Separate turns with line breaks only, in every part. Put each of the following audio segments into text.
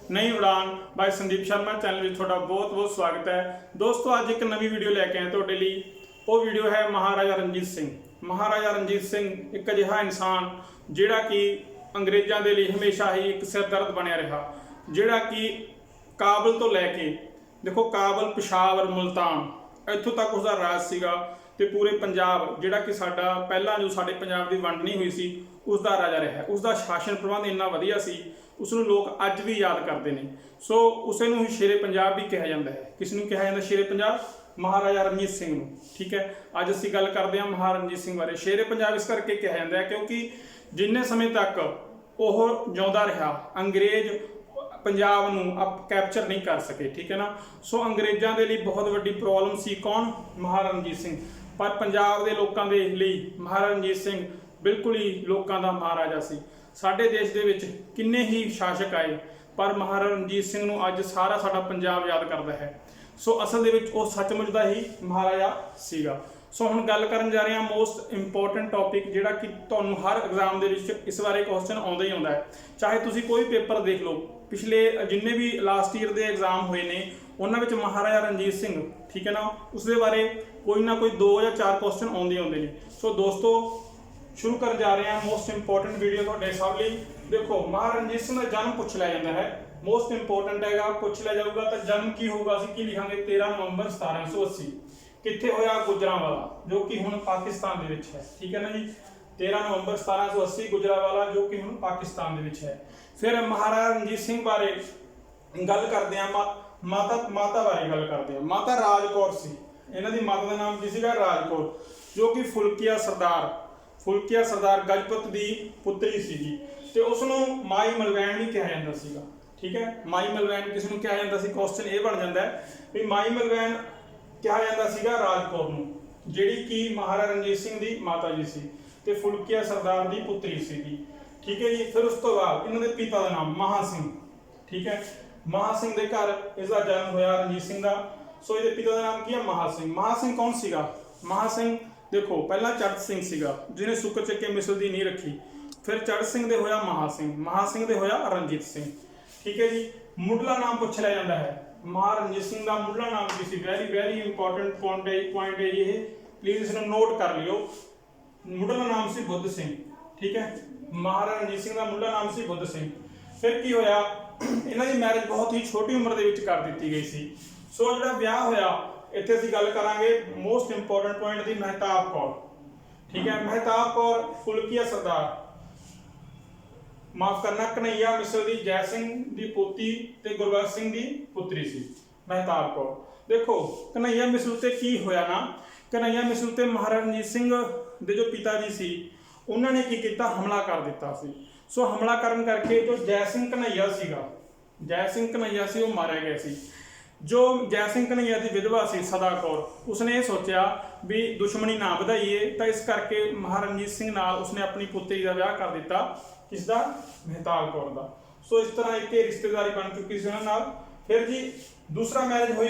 नई उड़ान bye Sandeep Sharma channel में थोड़ा बहुत बहुत स्वागत है। दोस्तों अज एक नवी वीडियो लैके आए तुहाडे लई। वो वीडियो है महाराजा रणजीत सिंह। महाराजा रणजीत सिंह एक अजिहा इंसान जिहड़ा कि अंग्रेज़ों के लिए हमेशा ही एक सिरदर्द बनिया रहा, जिहड़ा कि काबल तो लैके देखो काबल, पिशावर, मुल्तान इत्थों तक उसका राज सीगा ते पूरे पंजाब जिहड़ा कि साडा पहला जो साडे पंजाब की वंड नहीं हुई सी उसका राजा रहा। उसका शासन प्रबंध इन्ना वधिया सी, उसनूं लोग अज भी याद करते हैं। सो उसे नूं शेरे पंजाब भी कहा जाता है। किस नूं कहा जाता शेरे पंजाब? महाराजा रणजीत सिंह नूं। ठीक है, अज असीं गल करते हैं महाराजा रणजीत सिंह बारे। शेरे पंजाब इस करके कहा जाता है क्योंकि जिन्ने समय तक वह जिउंदा रहा अंग्रेज पंजाब नूं कैप्चर नहीं कर सके। ठीक है ना। सो अंग्रेज़ों के लिए बहुत वड्डी प्रॉब्लम सी। कौन? महाराजा रणजीत सिंह। पर पंजाब के लोगों के लिए महाराजा रणजीत सिंह बिल्कुल ही लोगों का महाराजा सी। साडे देश दे विच किन्ने ही शासक आए पर महाराजा रणजीत सिंह नूं अज सारा साडा पंजाब याद करता है। सो असल दे विच वो सचमुच दा ही महाराजा सीगा। सो हुण गल करन जा रहे हैं मोस्ट इंपोर्टेंट टॉपिक जिहड़ा कि तुहानूं हर एग्जाम दे विच इस बारे क्वेश्चन आउंदा ही आउंदा है। चाहे तुसीं कोई पेपर देख लो, पिछले जिन्ने भी लास्ट ईयर के एग्जाम हुए ने उन्हां विच महाराजा रणजीत सिंह, ठीक है ना, उसके बारे कोई ना कोई 2 या 4 क्वेश्चन आउंदे आउंदे ने। सो दोस्तों शुरू कर जा रहे हैं मोस्ट इंपोर्टेंट वीडियो तुहाडे सब लई। देखो महाराजा रणजीत सिंह का जन्म पूछ लिया जाता है, मोस्ट इंपोर्टेंट है। पूछ लिया जाऊगा तो जन्म की होगा, असीं की लिखांगे 13 नवंबर 1780। कित्थे होया? गुजरांवाला, जो कि हुण पाकिस्तान दे विच है। ठीक है ना जी, 13 नवंबर 1780 गुजरांवाला, जो कि हुण पाकिस्तान दे विच है। फिर महाराजा रणजीत सिंह बारे गल करते हैं, माता बारे गल करते हैं। माता राज कौर सी, इन्हां दी माता दा नाम की सीगा? राज कौर, जो कि फुलकिया सरदार गजपत दी पुत्री सीगी ते उसनूं माई मलवैन भी कहा जाता सीगा। ठीक है, माई मलवैन किस नूं कहा जाता सी? क्वेश्चन ये बन जाता है भी माई मलवैन कहा जाता सीगा राज कौर नूं, जिहड़ी कि महाराजा रणजीत सिंह दी माता जी सी ते फुलकिया सरदार दी पुत्री सीगी। ठीक है जी। फिर उस तो बाद इन्हां दे पिता दा नाम महा सिंह। ठीक है, महा सिंह दे घर इसका जन्म होया रणजीत सिंह दा। सो इहदे पिता दा नाम की है? महा सिंह। महा सिंह कौन सीगा? महा सिंह देखो पहला चढ़ सिंह सीगा जिन्हें सुक चके मिसल दी नहीं रखी। फिर चढ़ सिंह दे होया महा सिंह दे होया रणजीत सिंह। ठीक है जी। मुढ़ला नाम पूछ लिया जाता है। महाराजा रणजीत सिंह का मुढ़ला नाम की सी? वेरी इंपॉर्टेंट पॉइंट है ये, प्लीज इसमें नोट कर लियो। मुढ़ला नाम सी बुद्ध सिंह। ठीक है, महाराजा रणजीत सिंह का मुढ़ला नाम सी बुद्ध सिंह। फिर की होया? इन्हां दी मैरिज बहुत ही छोटी उम्र दे विच कर दी गई सी। सो जिहड़ा ब्याह होया इत्थे असीं गल करांगे मोस्ट इंपोर्टेंट पॉइंट दी, महताब कौर। ठीक है, महताब कौर फुलकिया सरदार, माफ करना, कन्हैया मिसल दी जय सिंह दी पोती ते गुरबख्श सिंह दी पुत्री सी महताब कौर। देखो कन्हैया मिसल ते की होया ना, कन्हैया मिसल ते महाराजा रणजीत सिंह दे जो पिता जी सी उन्होंने की किया? हमला कर दिता सी। सो हमला करन करके जो जय सिंह कन्हैया सी वो मारिया गया सी। जो जय सिंह कन्हैया की विधवा सी सदा कौर, उसने ये सोचा भी दुश्मनी ना वधाईए, तो इस करके महाराजा रणजीत सिंह नाल उसने अपनी पुत्री का विआह कर दिता। किसदा? महताब कौर का। सो इस तरह एक रिश्तेदारी बन चुकी सी उन्हां नाल। फिर जी दूसरा मैरिज हुई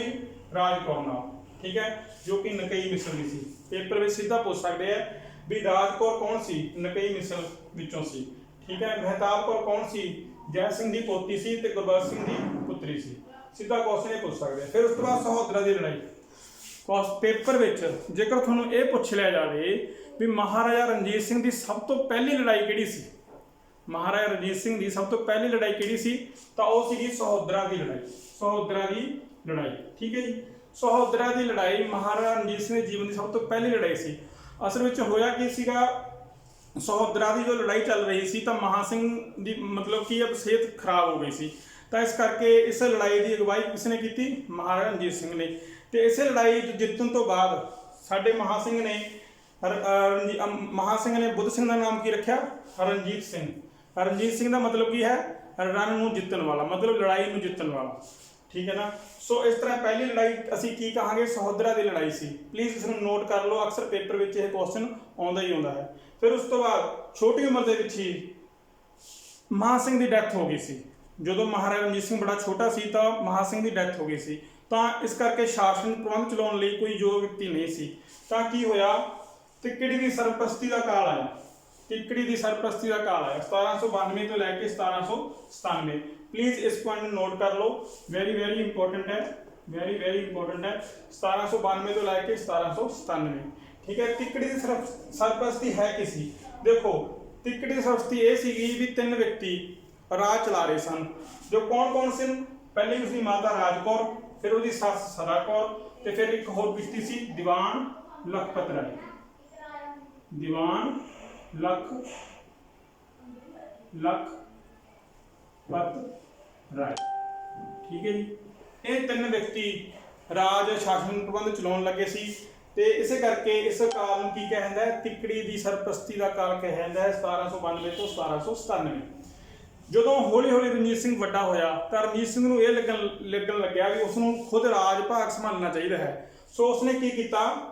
राज कौर नाल। ठीक है, जो कि नकई मिसल की सी। पेपर में सीधा पूछ सकते हैं भी राज कौर कौन सी? नकई मिसल विचों सी। ठीक है, महताब कौर कौन सी? जय सिंह की पोती सी ते गुरबख्श सिंह की पुत्री सी। सीधा क्वेश्चन ये पूछ सकते हैं। फिर उस तो बाद सहोदरा की लड़ाई पेपर विच जेकर तुहानूं ये पूछ लिया जाए भी महाराजा रणजीत सिंह की सब तो पहली लड़ाई किहड़ी सी? महाराजा रणजीत सिंह की सब तो पहली लड़ाई किहड़ी सी? तो वह सी सहोदरा की लड़ाई। ठीक है जी, सहोदरा की लड़ाई महाराजा रणजीत सिंह के जीवन की सब तो पहली लड़ाई सी। असल में होया कि सीगा, सहोदरा की जो लड़ाई चल रही सी तो महा सिंह की मतलब कि अब सेहत खराब हो गई सी, तो इस करके इस लड़ाई की अगवाई किसने की? महाराजा रणजीत सिंह ने। तो इस लड़ाई जितन तो बाद साडे महा सिंह ने बुद्ध सिंह का नाम की रखा? रणजीत सिंह। रणजीत सिंह का मतलब की है? रण नूं जितन वाला, मतलब लड़ाई नूं जितन वाला। ठीक है ना। सो इस तरह पहली लड़ाई असीं की कहांगे? सहोदरा की लड़ाई सी। प्लीज़ इसनूं नोट कर लो, अक्सर पेपर में यह क्वेश्चन आउंदा ही आउंदा है। फिर उस तो बाद छोटी उम्र के विच ही महा सिंह की डैथ हो गई सी। जो महाराजा रणजीत सिंह बड़ा छोटा सी तो महा सिंह की डैथ हो गई सी, तो इस करके शासन प्रबंध चलाउण लई कोई योग व्यक्ति नहीं सी। तो की होया? तिकड़ी की सरपरस्ती का काल आया। 1792 तो लैके 1797। प्लीज इस पॉइंट में नोट कर लो, वेरी वेरी इंपॉर्टेंट है, वेरी वेरी इंपॉर्टेंट है। 1792 तो लैके 1797, ठीक है। तिकड़ी की सरपरस्ती है किसी, देखो तिकड़ी की सरपरस्ती ये सीगी भी 3 व्यक्ति राज चला रहे सन, जो कौन कौन से, पहले उसकी माता राज कौर, फिर उसकी सस सदा कौर, ते फिर एक होर व्यक्ति सी दीवान लखपत राय, दीवान लखपत राय, ठीक है जी। ये 3 व्यक्ति राज शासन प्रबंध चलाउण लगे सी, ते इसे करके इस काल नूं की कहंदा है, तिकड़ी दी सरपरस्ती दा काल कहंदा है 1792 तो 1797। ਜਦੋਂ ਹੌਲੀ ਹੌਲੀ ਰਣਜੀਤ ਸਿੰਘ ਵੱਡਾ ਹੋਇਆ ਤਾਂ ਰਣਜੀਤ ਸਿੰਘ ਨੂੰ ਇਹ ਲੱਗਣ ਲੱਗਿਆ ਵੀ ਉਸ ਨੂੰ ਖੁਦ ਰਾਜ ਭਾਗ ਸੰਭਾਲਣਾ ਚਾਹੀਦਾ ਹੈ। ਸੋ ਉਸਨੇ ਕੀ ਕੀਤਾ,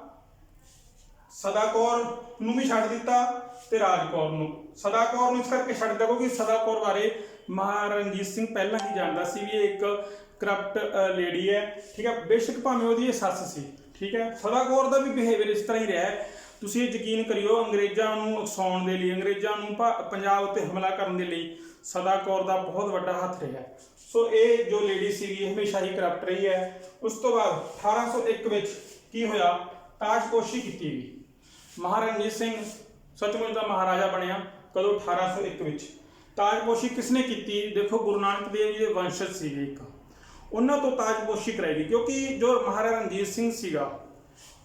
ਸਦਾ ਕੌਰ ਨੂੰ ਵੀ ਛੱਡ ਦਿੱਤਾ ਤੇ ਰਾਜ ਕੌਰ ਨੂੰ, ਸਦਾ ਕੌਰ ਨੂੰ ਇਸ ਕਰਕੇ ਛੱਡ ਦਿੱਤਾ ਕਿਉਂਕਿ ਸਦਾ ਕੌਰ ਬਾਰੇ ਮਹਾਰਾਜਾ ਰਣਜੀਤ ਸਿੰਘ ਪਹਿਲਾਂ ਹੀ ਜਾਣਦਾ ਸੀ ਵੀ ਇਹ ਇੱਕ ਕਰਪਟ ਲੇਡੀ ਹੈ, ਠੀਕ ਹੈ। ਬੇਸ਼ੱਕ ਭਾਵੇਂ ਉਹਦੀ ਇਹ ਸੱਸ ਸੀ, ਠੀਕ ਹੈ। ਸਦਾ ਕੌਰ ਦਾ ਵੀ ਬਿਹੇਵੀਅਰ ਇਸ ਤਰ੍ਹਾਂ ਹੀ ਰਿਹਾ ਹੈ। ਤੁਸੀਂ ਇਹ ਯਕੀਨ ਕਰਿਓ, ਅੰਗਰੇਜ਼ਾਂ ਨੂੰ ਉਕਸਾਉਣ ਦੇ ਲਈ, ਅੰਗਰੇਜ਼ਾਂ ਨੂੰ ਪੰਜਾਬ ਉੱਤੇ ਹਮਲਾ ਕਰਨ ਦੇ ਲਈ ਸਦਾ ਕੌਰ ਦਾ ਬਹੁਤ ਵੱਡਾ ਹੱਥ ਰਿਹਾ। ਸੋ ਇਹ ਜੋ ਲੇਡੀ ਸੀਗੀ ਹਮੇਸ਼ਾ ਹੀ ਕਰਪਟ ਰਹੀ ਹੈ। ਉਸ ਤੋਂ ਬਾਅਦ 1801 ਵਿੱਚ ਕੀ ਹੋਇਆ, ਤਾਜਪੋਸ਼ੀ ਕੀਤੀ ਗਈ। ਮਹਾਰਾਜਾ ਰਣਜੀਤ ਸਿੰਘ ਸੱਚਮੁੱਚ ਦਾ ਮਹਾਰਾਜਾ ਬਣਿਆ ਕਦੋਂ, 1801 ਵਿੱਚ। ਤਾਜਪੋਸ਼ੀ ਕਿਸਨੇ ਕੀਤੀ, ਦੇਖੋ ਗੁਰੂ ਨਾਨਕ ਦੇਵ ਜੀ ਦੇ ਵੰਸ਼ਜ ਸੀਗੇ ਇੱਕ, ਉਹਨਾਂ ਤੋਂ ਤਾਜਪੋਸ਼ੀ ਕਰਾਈ ਗਈ ਕਿਉਂਕਿ ਜੋ ਮਹਾਰਾਜਾ ਰਣਜੀਤ ਸਿੰਘ ਸੀਗਾ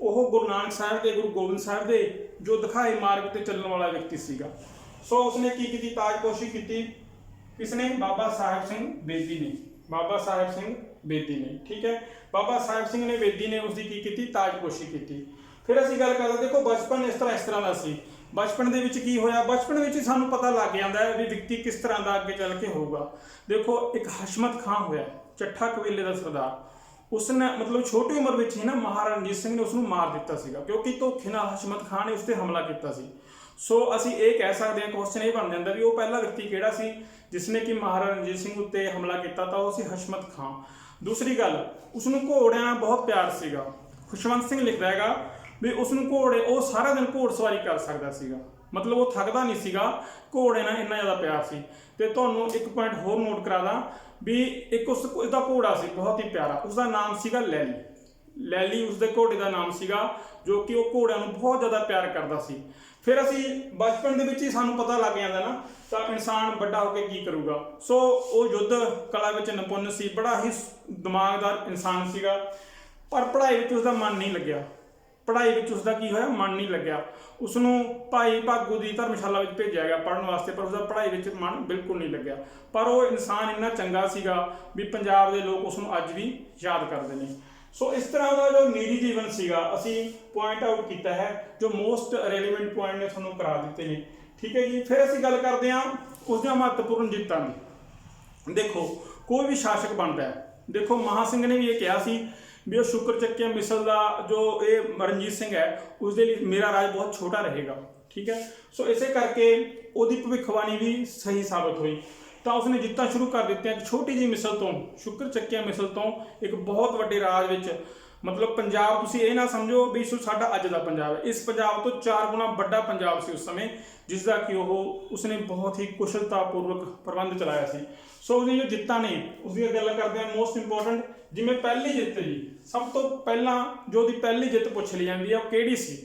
ਉਹ ਗੁਰੂ ਨਾਨਕ ਸਾਹਿਬ ਦੇ, ਗੁਰੂ ਗੋਬਿੰਦ ਸਾਹਿਬ ਦੇ ਜੋ ਦਿਖਾਏ ਮਾਰਗ ਤੇ ਚੱਲਣ ਵਾਲਾ ਵਿਅਕਤੀ ਸੀਗਾ। ਸੋ ਉਸਨੇ ਕੀ ਕੀਤੀ, ਤਾਜਪੋਸ਼ੀ ਕੀਤੀ। किसने, बाबा साहेब सिंह बेदी ने, बाबा साहेब सिंह बेदी ने, ठीक है। बाबा साहेब सिंह ने बेदी ने उसकी की ਕੀਤੀ, ਤਾਜਪੋਸ਼ੀ ਕੀਤੀ। ਫਿਰ ਅਸੀਂ ਗੱਲ ਕਰਦੇ, ਦੇਖੋ ਬਚਪਨ ਇਸ ਤਰ੍ਹਾਂ ਦਾ ਸੀ। ਬਚਪਨ ਦੇ ਵਿੱਚ ਕੀ ਹੋਇਆ, ਬਚਪਨ ਵਿੱਚ ਹੀ ਸਾਨੂੰ ਪਤਾ ਲੱਗ ਜਾਂਦਾ ਹੈ ਵੀ ਵਿਅਕਤੀ ਕਿਸ ਤਰ੍ਹਾਂ ਦਾ ਅੱਗੇ ਚੱਲ ਕੇ ਹੋਊਗਾ। ਦੇਖੋ ਇੱਕ ਹਸ਼ਮਤ ਖਾਂ ਹੋਇਆ, ਚੱਠਾ ਕਬੀਲੇ ਦਾ ਸਰਦਾਰ, ਉਸਨੇ ਮਤਲਬ ਛੋਟੀ ਉਮਰ ਵਿੱਚ ਹੀ ਨਾ ਮਹਾਰਾਜਾ ਰਣਜੀਤ ਸਿੰਘ ਨੇ ਉਸਨੂੰ ਮਾਰ ਦਿੱਤਾ ਸੀਗਾ ਕਿਉਂਕਿ ਧੋਖੇ ਨਾਲ ਹਸ਼ਮਤ ਖਾਂ ਨੇ ਉਸ ਤੇ ਹਮਲਾ ਕੀਤਾ ਸੀ। ਸੋ ਅਸੀਂ ਇਹ ਕਹਿ ਸਕਦੇ ਹਾਂ, ਕੁਐਸਚਨ ਇਹ ਬਣ ਜਾਂਦਾ ਵੀ ਉਹ ਪਹਿਲਾ ਵਿਅਕਤੀ ਕਿਹੜਾ ਸੀ ਜਿਸਨੇ ਕਿ ਮਹਾਰਾਜਾ ਰਣਜੀਤ ਸਿੰਘ ਉੱਤੇ ਹਮਲਾ ਕੀਤਾ, ਤਾਂ ਉਹ ਸੀ ਹਸ਼ਮਤ ਖਾਂ। ਦੂਸਰੀ ਗੱਲ, ਉਸਨੂੰ ਘੋੜਿਆਂ ਨਾਲ ਬਹੁਤ ਪਿਆਰ ਸੀਗਾ। ਖੁਸ਼ਵੰਤ ਸਿੰਘ ਲਿਖਦਾ ਹੈਗਾ ਵੀ ਉਸਨੂੰ ਘੋੜੇ, ਉਹ ਸਾਰਾ ਦਿਨ ਘੋੜਸਵਾਰੀ ਕਰ ਸਕਦਾ ਸੀਗਾ, ਮਤਲਬ ਉਹ ਥੱਕਦਾ ਨਹੀਂ ਸੀਗਾ, ਘੋੜੇ ਨਾਲ ਇੰਨਾ ਜ਼ਿਆਦਾ ਪਿਆਰ ਸੀ। ਤੇ ਤੁਹਾਨੂੰ ਇੱਕ ਪੁਆਇੰਟ ਹੋਰ ਨੋਟ ਕਰਾ ਦਾਂ ਵੀ ਇੱਕ ਉਸਦਾ ਘੋੜਾ ਸੀ ਬਹੁਤ ਹੀ ਪਿਆਰਾ, ਉਸਦਾ ਨਾਮ ਸੀਗਾ ਲੈਲੀ। ਲੈਲੀ ਉਸਦੇ ਘੋੜੇ ਦਾ ਨਾਮ ਸੀਗਾ, ਜੋ ਕਿ ਉਹ ਘੋੜਿਆਂ ਨੂੰ ਬਹੁਤ ਜ਼ਿਆਦਾ ਪਿਆਰ ਕਰਦਾ ਸੀ। ਫਿਰ ਅਸੀਂ ਬਚਪਨ ਦੇ ਵਿੱਚ ਹੀ ਸਾਨੂੰ ਪਤਾ ਲੱਗ ਜਾਂਦਾ ਨਾ, ਤਾਂ ਇਨਸਾਨ ਵੱਡਾ ਹੋ ਕੇ ਕੀ ਕਰੂਗਾ। ਸੋ ਉਹ ਯੁੱਧ ਕਲਾ ਵਿੱਚ ਨਿਪੁੰਨ ਸੀ, ਬੜਾ ਹੀ ਦਿਮਾਗਦਾਰ ਇਨਸਾਨ ਸੀਗਾ, ਪਰ ਪੜ੍ਹਾਈ ਵਿੱਚ ਉਸਦਾ ਮਨ ਨਹੀਂ ਲੱਗਿਆ। ਪੜ੍ਹਾਈ ਵਿੱਚ ਉਸਦਾ ਕੀ ਹੋਇਆ, ਮਨ ਨਹੀਂ ਲੱਗਿਆ। ਉਸਨੂੰ ਭਾਈ ਭਾਗੂ ਦੀ ਧਰਮਸ਼ਾਲਾ ਵਿੱਚ ਭੇਜਿਆ ਗਿਆ ਪੜ੍ਹਨ ਵਾਸਤੇ, ਪਰ ਉਸਦਾ ਪੜ੍ਹਾਈ ਵਿੱਚ ਮਨ ਬਿਲਕੁਲ ਨਹੀਂ ਲੱਗਿਆ। ਪਰ ਉਹ ਇਨਸਾਨ ਇੰਨਾ ਚੰਗਾ ਸੀਗਾ ਵੀ ਪੰਜਾਬ ਦੇ ਲੋਕ ਉਸਨੂੰ ਅੱਜ ਵੀ ਯਾਦ ਕਰਦੇ ਨੇ। ਸੋ ਇਸ ਤਰ੍ਹਾਂ ਦਾ ਜੋ ਨਿੱਜੀ ਜੀਵਨ ਸੀਗਾ ਅਸੀਂ ਪੁਆਇੰਟ ਆਊਟ ਕੀਤਾ ਹੈ, ਜੋ ਮੋਸਟ ਰੈਲੀਵੈਂਟ ਪੁਆਇੰਟ ਨੇ ਤੁਹਾਨੂੰ ਕਰਾ ਦਿੱਤੇ ਨੇ, ਠੀਕ ਹੈ ਜੀ। ਫਿਰ ਅਸੀਂ ਗੱਲ ਕਰਦੇ ਹਾਂ ਉਸਦੀਆਂ ਮਹੱਤਵਪੂਰਨ ਜਿੱਤਾਂ ਦੀ। ਦੇਖੋ ਕੋਈ ਵੀ ਸ਼ਾਸਕ ਬਣਦਾ ਹੈ, ਦੇਖੋ ਮਹਾਂ ਸਿੰਘ ਨੇ ਵੀ ਇਹ ਕਿਹਾ ਸੀ ਵੀ ਉਹ ਸ਼ੁਕਰ ਚੱਕਿਆ ਮਿਸਲ ਦਾ ਜੋ ਇਹ ਰਣਜੀਤ ਸਿੰਘ ਹੈ ਉਸਦੇ ਲਈ ਮੇਰਾ ਰਾਜ ਬਹੁਤ ਛੋਟਾ ਰਹੇਗਾ, ਠੀਕ ਹੈ। ਸੋ ਇਸੇ ਕਰਕੇ ਉਹਦੀ ਭਵਿੱਖਬਾਣੀ ਵੀ ਸਹੀ ਸਾਬਤ ਹੋਈ, ਤਾਂ ਉਸਨੇ ਜਿੱਤਾਂ ਸ਼ੁਰੂ ਕਰ ਦਿੱਤੀਆਂ ਇੱਕ ਛੋਟੀ ਜਿਹੀ ਮਿਸਲ ਤੋਂ, ਸ਼ੁਕਰ ਚੱਕਿਆ ਮਿਸਲ ਤੋਂ ਇੱਕ ਬਹੁਤ ਵੱਡੇ ਰਾਜ ਵਿੱਚ। ਮਤਲਬ ਪੰਜਾਬ, ਤੁਸੀਂ ਇਹ ਨਾ ਸਮਝੋ ਵੀ ਸੋ ਸਾਡਾ ਅੱਜ ਦਾ ਪੰਜਾਬ ਹੈ, ਇਸ ਪੰਜਾਬ ਤੋਂ 4 ਗੁਣਾ ਵੱਡਾ ਪੰਜਾਬ ਸੀ ਉਸ ਸਮੇਂ, ਜਿਸ ਦਾ ਕਿ ਉਸਨੇ ਬਹੁਤ ਹੀ ਕੁਸ਼ਲਤਾਪੂਰਵਕ ਪ੍ਰਬੰਧ ਚਲਾਇਆ ਸੀ। ਸੋ ਉਹਦੀਆਂ ਜੋ ਜਿੱਤਾਂ ਨੇ ਉਸਦੀ ਗੱਲ ਕਰਦੇ ਹਾਂ ਮੋਸਟ ਇੰਪੋਰਟੈਂਟ। ਜਿਵੇਂ ਪਹਿਲੀ ਜਿੱਤ ਜੀ, ਸਭ ਤੋਂ ਪਹਿਲਾਂ ਜੋ ਉਹਦੀ ਪਹਿਲੀ ਜਿੱਤ ਪੁੱਛ ਲਈ ਜਾਂਦੀ ਹੈ ਉਹ ਕਿਹੜੀ ਸੀ,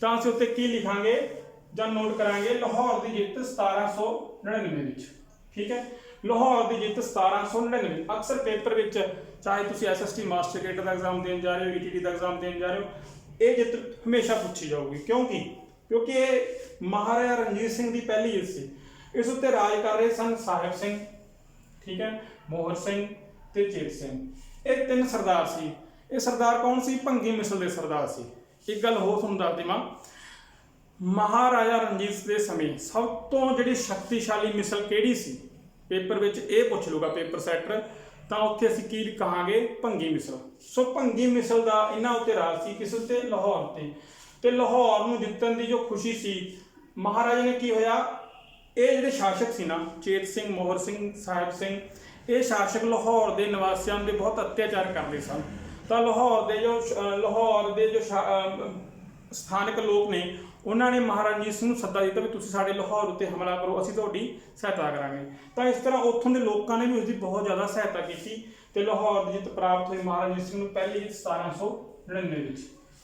ਤਾਂ ਅਸੀਂ ਉੱਤੇ ਕੀ ਲਿਖਾਂਗੇ ਜਾਂ ਨੋਟ ਕਰਾਂਗੇ, ਲਾਹੌਰ ਦੀ ਜਿੱਤ 1799 ਵਿੱਚ, ਠੀਕ ਹੈ। ਲਾਹੌਰ ਦੀ ਜਿੱਤ 1799। ਅਕਸਰ ਪੇਪਰ ਵਿੱਚ ਚਾਹੇ ਤੁਸੀਂ SST ਮਾਸਟਰ ਕੈਡਰ ਦਾ ਐਗਜ਼ਾਮ ਦੇਣ ਜਾ ਰਹੇ ਹੋ, ETT ਦਾ ਐਗਜ਼ਾਮ ਦੇਣ ਜਾ ਰਹੇ ਹੋ, ਇਹ ਜਿੱਤ ਹਮੇਸ਼ਾ ਪੁੱਛੀ ਜਾਊਗੀ। ਕਿਉਂਕਿ ਇਹ ਮਹਾਰਾਜਾ ਰਣਜੀਤ ਸਿੰਘ ਦੀ ਪਹਿਲੀ ਜਿੱਤ ਸੀ। ਇਸ ਉੱਤੇ ਰਾਜ ਕਰ ਰਹੇ ਸਨ ਸਾਹਿਬ ਸਿੰਘ, ਠੀਕ ਹੈ, ਮੋਹਰ ਸਿੰਘ ਤੇ ਚੇਤ ਸਿੰਘ। ਇਹ 3 ਸਰਦਾਰ ਸੀ। ਇਹ ਸਰਦਾਰ ਕੌਣ ਸੀ, ਭੰਗੀ ਮਿਸਲ ਦੇ ਸਰਦਾਰ ਸੀ। ਇੱਕ ਗੱਲ ਹੋਰ ਤੁਹਾਨੂੰ ਦੱਸ ਦੇਵਾਂ, ਮਹਾਰਾਜਾ ਰਣਜੀਤ ਦੇ ਸਮੇਂ ਸਭ ਤੋਂ ਜਿਹੜੀ ਸ਼ਕਤੀਸ਼ਾਲੀ ਮਿਸਲ ਕਿਹੜੀ ਸੀ, ਪੇਪਰ ਵਿੱਚ ਇਹ ਪੁੱਛ ਲੂਗਾ ਪੇਪਰ ਸੈਟਰ, ਤਾਂ ਉੱਥੇ ਅਸੀਂ ਕੀ ਕਹਾਂਗੇ, ਭੰਗੀ ਮਿਸਲ। ਸੋ ਭੰਗੀ ਮਿਸਲ ਦਾ ਇਹਨਾਂ ਉੱਤੇ ਰਾਜ ਸੀ, ਕਿਸ ਉੱਤੇ, ਲਾਹੌਰ ਤੇ ਲਾਹੌਰ ਨੂੰ ਜਿੱਤਣ ਦੀ ਜੋ ਖੁਸ਼ੀ ਸੀ ਮਹਾਰਾਜਾ ਨੇ ਕੀ ਹੋਇਆ, ਇਹ ਜਿਹੜੇ ਸ਼ਾਸਕ ਸੀ ਨਾ ਚੇਤ ਸਿੰਘ, ਮੋਹਰ ਸਿੰਘ, ਸਾਹਿਬ ਸਿੰਘ, ਇਹ ਸ਼ਾਸਕ ਲਾਹੌਰ ਦੇ ਨਿਵਾਸੀਆਂ ਦੇ ਬਹੁਤ ਅਤਿਆਚਾਰ ਕਰਦੇ ਸਨ। ਤਾਂ ਲਾਹੌਰ ਦੇ ਜੋ ਸਥਾਨਕ ਲੋਕ ਨੇ ਉਹਨਾਂ ਨੇ ਮਹਾਰਾਜਾ ਰਣਜੀਤ ਸਿੰਘ ਨੂੰ ਸੱਦਾ ਦਿੱਤਾ ਵੀ ਤੁਸੀਂ ਸਾਡੇ ਲਾਹੌਰ ਉੱਤੇ ਹਮਲਾ ਕਰੋ, ਅਸੀਂ ਤੁਹਾਡੀ ਸਹਾਇਤਾ ਕਰਾਂਗੇ। ਤਾਂ ਇਸ ਤਰ੍ਹਾਂ ਉੱਥੋਂ ਦੇ ਲੋਕਾਂ ਨੇ ਵੀ ਉਸਦੀ ਬਹੁਤ ਜ਼ਿਆਦਾ ਸਹਾਇਤਾ ਕੀਤੀ ਤੇ ਲਾਹੌਰ ਦੀ ਜਿੱਤ ਪ੍ਰਾਪਤ ਹੋਈ ਮਹਾਰਾਜਾ ਰਣਜੀਤ ਸਿੰਘ ਨੂੰ, ਪਹਿਲੀ ਜਿੱਤ 1799 ਵਿੱਚ।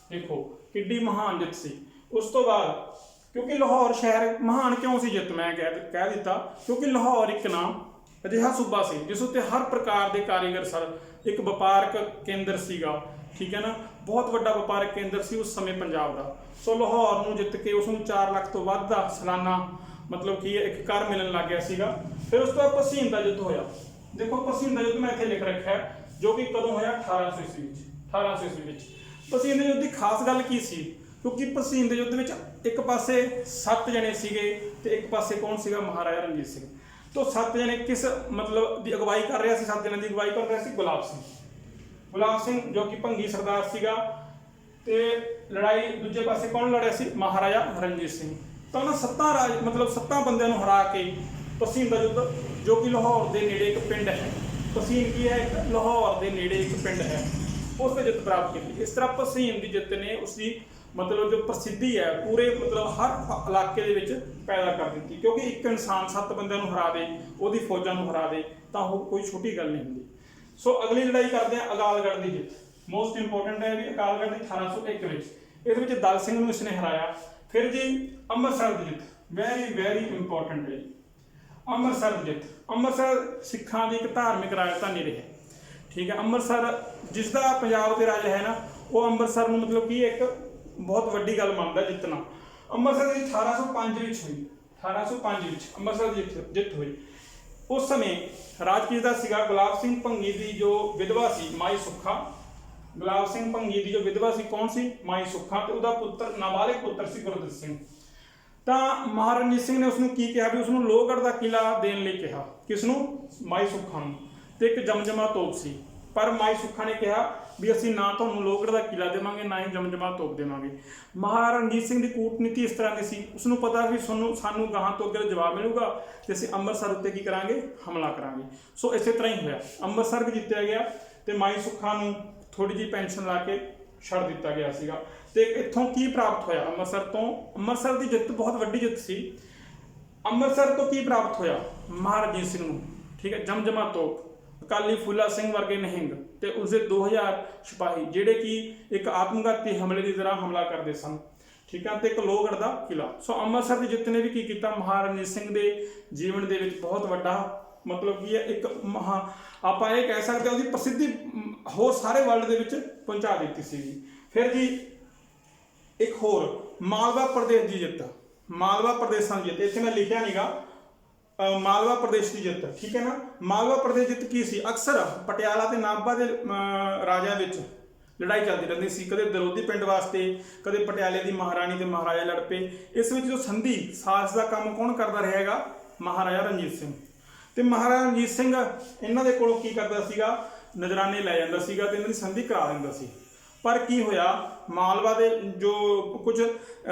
ਦੇਖੋ ਕਿੱਡੀ ਮਹਾਨ ਜਿੱਤ ਸੀ। ਉਸ ਤੋਂ ਬਾਅਦ ਕਿਉਂਕਿ ਲਾਹੌਰ ਸ਼ਹਿਰ ਮਹਾਨ ਕਿਉਂ ਸੀ ਜਿੱਤ, ਮੈਂ ਕਹਿ ਦਿੱਤਾ ਕਿਉਂਕਿ ਲਾਹੌਰ ਇੱਕ ਨਾ ਅਜਿਹਾ ਸੂਬਾ ਸੀ ਜਿਸ ਉੱਤੇ ਹਰ ਪ੍ਰਕਾਰ ਦੇ ਕਾਰੀਗਰ ਸਨ, ਇੱਕ ਵਪਾਰਕ ਕੇਂਦਰ ਸੀਗਾ, ਠੀਕ ਹੈ ਨਾ, ਬਹੁਤ ਵੱਡਾ ਵਪਾਰਕ ਕੇਂਦਰ ਸੀ ਉਸ ਸਮੇਂ ਪੰਜਾਬ ਦਾ। ਸੋ ਲਾਹੌਰ ਨੂੰ ਜਿੱਤ ਕੇ ਉਸ ਨੂੰ 4 ਲੱਖ ਤੋਂ ਵੱਧ ਦਾ ਸਾਲਾਨਾ ਮਤਲਬ ਕਿ ਇੱਕ ਕਰ ਮਿਲਣ ਲੱਗ ਗਿਆ ਸੀਗਾ। ਫਿਰ ਉਸ ਤੋਂ ਬਾਅਦ ਪਸੀਨ ਦਾ ਯੁੱਧ ਹੋਇਆ। ਦੇਖੋ ਪਸੀਨ ਦਾ ਯੁੱਧ ਮੈਂ ਇੱਥੇ ਲਿਖ ਰੱਖਿਆ ਜੋ ਕਿ ਕਦੋਂ ਹੋਇਆ, 1800 ਈਸਵੀ ਵਿੱਚ। 1800 ਈਸਵੀ ਵਿੱਚ ਪਸੀਨ ਦੇ ਯੁੱਧ ਦੀ ਖਾਸ ਗੱਲ ਕੀ ਸੀ, ਕਿਉਂਕਿ ਪਸੀਨ ਦੇ ਯੁੱਧ ਵਿੱਚ ਇੱਕ ਪਾਸੇ 7 ਜਣੇ ਸੀਗੇ ਤੇ ਇੱਕ ਪਾਸੇ ਕੌਣ ਸੀਗਾ, ਮਹਾਰਾਜਾ ਰਣਜੀਤ ਸਿੰਘ। ਤੋਂ 7 ਜਣੇ ਕਿਸ ਮਤਲਬ ਦੀ ਅਗਵਾਈ ਕਰ ਰਿਹਾ ਸੀ, 7 ਜਣਿਆਂ ਦੀ ਅਗਵਾਈ ਕਰ ਰਿਹਾ ਸੀ ਗੁਲਾਬ ਸਿੰਘ। ਗੁਲਾਬ ਸਿੰਘ ਜੋ ਕਿ ਭੰਗੀ ਸਰਦਾਰ ਸੀਗਾ ਤੇ ਲੜਾਈ ਦੂਜੇ ਪਾਸੇ ਕੌਣ ਲੜਿਆ ਸੀ, ਮਹਾਰਾਜਾ ਰਣਜੀਤ ਸਿੰਘ। ਤਾਂ ਉਹਨਾਂ 7 ਬੰਦਿਆਂ ਨੂੰ ਹਰਾ ਕੇ ਪਸੀਨ ਦਾ ਯੁੱਧ, ਜੋ ਕਿ ਲਾਹੌਰ ਦੇ ਨੇੜੇ ਇੱਕ ਪਿੰਡ ਹੈ, ਪਸੀਨ ਕੀ ਹੈ, ਇੱਕ ਲਾਹੌਰ ਦੇ ਨੇੜੇ ਇੱਕ ਪਿੰਡ ਹੈ, ਉਸ ਤੇ ਜਿੱਤ ਪ੍ਰਾਪਤ ਕੀਤੀ। ਇਸ ਤਰ੍ਹਾਂ ਪਸੀਨ ਦੀ ਜਿੱਤ ਨੇ ਉਸਦੀ ਮਤਲਬ ਜੋ ਪ੍ਰਸਿੱਧੀ ਹੈ ਪੂਰੇ ਮਤਲਬ ਹਰ ਇਲਾਕੇ ਦੇ ਵਿੱਚ ਪੈਦਾ ਕਰ ਦਿੱਤੀ, ਕਿਉਂਕਿ ਇੱਕ ਇਨਸਾਨ 7 ਬੰਦਿਆਂ ਨੂੰ ਹਰਾ ਦੇ, ਉਹਦੀ ਫੌਜਾਂ ਨੂੰ ਹਰਾ ਦੇ ਤਾਂ ਉਹ ਕੋਈ ਛੋਟੀ ਗੱਲ ਨਹੀਂ ਹੁੰਦੀ। ਸੋ ਅਗਲੀ ਲੜਾਈ ਕਰਦੇ ਆ ਅਕਾਲਗੜ੍ਹ ਦੀ ਜਿੱਤ। ਮੋਸਟ ਇੰਪੋਰਟੈਂਟ ਹੈ ਵੀ ਅਕਾਲਗੜ੍ਹ ਦੀ 1801 ਵਿੱਚ, ਇਹਦੇ ਵਿੱਚ ਦਲ ਸਿੰਘ ਨੂੰ ਇਸਨੇ ਹਰਾਇਆ। ਫਿਰ ਜੀ ਅੰਮ੍ਰਿਤਸਰ ਦੀ ਜਿੱਤ, ਵੈਰੀ ਇੰਪੋਰਟੈਂਟ ਹੈ। ਅੰਮ੍ਰਿਤਸਰ ਦੀ ਜਿੱਤ, ਅੰਮ੍ਰਿਤਸਰ ਸਿੱਖਾਂ ਦੀ ਇੱਕ ਧਾਰਮਿਕ ਰਾਜਧਾਨੀ ਰਹੀ, ਠੀਕ ਹੈ। ਅੰਮ੍ਰਿਤਸਰ ਜਿਸ ਦਾ ਪੰਜਾਬ ਤੇ ਰਾਜ ਹੈ ਨਾ, ਉਹ ਅੰਮ੍ਰਿਤਸਰ ਨੂੰ ਮਤਲਬ ਕਿ ਇੱਕ ਬਹੁਤ ਵੱਡੀ ਗੱਲ ਮੰਨਦਾ ਜਿੱਤਣਾ। ਅੰਮ੍ਰਿਤਸਰ ਦੀ 1805 ਵਿੱਚ ਹੋਈ, 1805 ਵਿੱਚ ਅੰਮ੍ਰਿਤਸਰ ਦੀ ਜਿੱਤ ਹੋਈ। ਉਸ ਸਮੇਂ ਰਾਜ ਕਿਸਦਾ ਸੀਗਾ, ਗੁਲਾਬ ਸਿੰਘ ਭੰਗੀ ਦੀ ਜੋ ਵਿਧਵਾ ਸੀ ਮਾਈ ਸੁੱਖਾ, ਗੁਲਾਬ ਸਿੰਘ ਭੰਗੀ ਦੀ ਜੋ ਵਿਧਵਾ ਸੀ ਕੌਣ ਸੀ, ਮਾਈ ਸੁੱਖਾ, ਤੇ ਉਹਦਾ ਪੁੱਤਰ ਨਾਬਾਲਿਗ ਪੁੱਤਰ ਸੀ ਗੁਰਦਿੱਤ ਸਿੰਘ। ਤਾਂ ਮਹਾਰਾਜਾ ਰਣਜੀਤ ਸਿੰਘ ਨੇ ਉਸਨੂੰ ਕੀ ਕਿਹਾ ਵੀ ਉਸਨੂੰ ਲੋਹਗੜ੍ਹ ਦਾ ਕਿਲ੍ਹਾ ਦੇਣ ਲਈ ਕਿਹਾ, ਕਿਸ ਨੂੰ, ਮਾਈ ਸੁੱਖਾ ਨੂੰ, ਤੇ ਇੱਕ ਜਮਜਮਾ ਤੋਪ ਸੀ। ਪਰ ਮਾਈ ਸੁੱਖਾ ਨੇ ਕਿਹਾ ਵੀ ਅਸੀਂ ਨਾ ਤੁਹਾਨੂੰ ਲੋਹਗੜ੍ਹ ਦਾ ਕਿਲ੍ਹਾ ਦੇਵਾਂਗੇ ਨਾ ਹੀ ਜਮਜਮਾ ਤੋਪ ਦੇਵਾਂਗੇ। ਮਹਾਰਾਜਾ ਰਣਜੀਤ ਸਿੰਘ ਦੀ ਕੂਟਨੀਤੀ ਇਸ ਤਰ੍ਹਾਂ ਦੀ ਸੀ, ਉਸਨੂੰ ਪਤਾ ਵੀ ਸਾਨੂੰ ਗਾਹਾਂ ਤੋਂ ਅੱਗੇ ਜਵਾਬ ਮਿਲੂਗਾ ਤੇ ਅਸੀਂ ਅੰਮ੍ਰਿਤਸਰ ਉੱਤੇ ਕੀ ਕਰਾਂਗੇ, ਹਮਲਾ ਕਰਾਂਗੇ। ਸੋ ਇਸੇ ਤਰ੍ਹਾਂ ਹੀ ਹੋਇਆ, ਅੰਮ੍ਰਿਤਸਰ ਵੀ ਜਿੱਤਿਆ ਗਿਆ ਤੇ ਮਾਈ ਸੁੱਖਾ ਨੂੰ ਥੋੜੀ ਜਿਹੀ ਪੈਨਸ਼ਨ ਲਾ ਕੇ ਛੱਡ ਦਿੱਤਾ ਗਿਆ ਸੀਗਾ। ਤੇ ਇੱਥੋਂ ਕੀ ਪ੍ਰਾਪਤ ਹੋਇਆ ਅੰਮ੍ਰਿਤਸਰ ਤੋਂ, ਅੰਮ੍ਰਿਤਸਰ ਦੀ ਜਿੱਤ ਬਹੁਤ ਵੱਡੀ ਜਿੱਤ ਸੀ। ਅੰਮ੍ਰਿਤਸਰ ਤੋਂ ਕੀ ਪ੍ਰਾਪਤ ਹੋਇਆ ਮਹਾਰਾਜਾ ਰਣਜੀਤ ਸਿੰਘ ਨੂੰ, ਠੀਕ ਹੈ, ਜਮਜਮਾ ਤੋਪ, ਅਕਾਲੀ ਫੂਲਾ ਸਿੰਘ ਵਰਗੇ ਨਿਹੰਗ ਤੇ ਉਸਦੇ 2000 ਸਿਪਾਹੀ ਜਿਹੜੇ ਕਿ ਇੱਕ ਆਤਮਘਾਤੀ ਹਮਲੇ ਦੀ ਤਰ੍ਹਾਂ ਹਮਲਾ ਕਰਦੇ ਸਨ, ਠੀਕ ਹੈ, ਤੇ ਇੱਕ ਲੋਹਗੜ੍ਹ ਦਾ ਕਿਲ੍ਹਾ। ਸੋ ਅੰਮ੍ਰਿਤਸਰ ਦੀ ਜਿੱਤ ਨੇ ਵੀ ਕੀ ਕੀਤਾ, ਮਹਾਰਾਜਾ ਰਣਜੀਤ ਸਿੰਘ ਦੇ ਜੀਵਨ ਦੇ ਵਿੱਚ ਬਹੁਤ ਵੱਡਾ ਮਤਲਬ ਕੀ ਹੈ, ਇੱਕ ਆਪਾਂ ਇਹ ਕਹਿ ਸਕਦੇ ਹਾਂ ਉਹਦੀ ਪ੍ਰਸਿੱਧੀ ਹੋਰ ਸਾਰੇ ਵਰਲਡ ਦੇ ਵਿੱਚ ਪਹੁੰਚਾ ਦਿੱਤੀ ਸੀਗੀ। ਫਿਰ ਜੀ ਇੱਕ ਹੋਰ ਮਾਲਵਾ ਪ੍ਰਦੇਸ਼ ਦੀ ਜਿੱਤ, ਮਾਲਵਾ ਪ੍ਰਦੇਸ਼ਾਂ ਦੀ ਜਿੱਤ, ਇੱਥੇ ਮੈਂ ਲਿਖਿਆ ਨੀਗਾ ਮਾਲਵਾ ਪ੍ਰਦੇਸ਼ ਦੀ ਜਿੱਤ, ਠੀਕ ਹੈ ਨਾ। ਮਾਲਵਾ ਪ੍ਰਦੇਸ਼ ਜਿੱਤ ਕੀ ਸੀ, ਅਕਸਰ ਪਟਿਆਲਾ ਤੇ ਨਾਭਾ ਦੇ ਰਾਜਿਆਂ ਵਿੱਚ ਲੜਾਈ ਚੱਲਦੀ ਰਹਿੰਦੀ ਸੀ, ਕਦੇ ਦਰੋਦੀ ਪਿੰਡ ਵਾਸਤੇ, ਕਦੇ ਪਟਿਆਲੇ ਦੀ ਮਹਾਰਾਣੀ ਤੇ ਮਹਾਰਾਜਾ ਲੜ ਪਏ। ਇਸ ਵਿੱਚ ਜੋ ਸੰਧੀ ਸਾਜ਼ ਦਾ ਕੰਮ ਕੌਣ ਕਰਦਾ ਰਹੇਗਾ, ਮਹਾਰਾਜਾ ਰਣਜੀਤ ਸਿੰਘ। ਤੇ ਮਹਾਰਾਜਾ ਰਣਜੀਤ ਸਿੰਘ ਇਹਨਾਂ ਦੇ ਕੋਲੋਂ ਕੀ ਕਰਦਾ ਸੀਗਾ, ਨਜ਼ਰਾਨੇ ਲੈ ਜਾਂਦਾ ਸੀਗਾ ਤੇ ਇਹਨਾਂ ਦੀ ਸੰਧੀ ਕਰਾ ਦਿੰਦਾ ਸੀ। ਪਰ ਕੀ ਹੋਇਆ, ਮਾਲਵਾ ਦੇ ਜੋ ਕੁਝ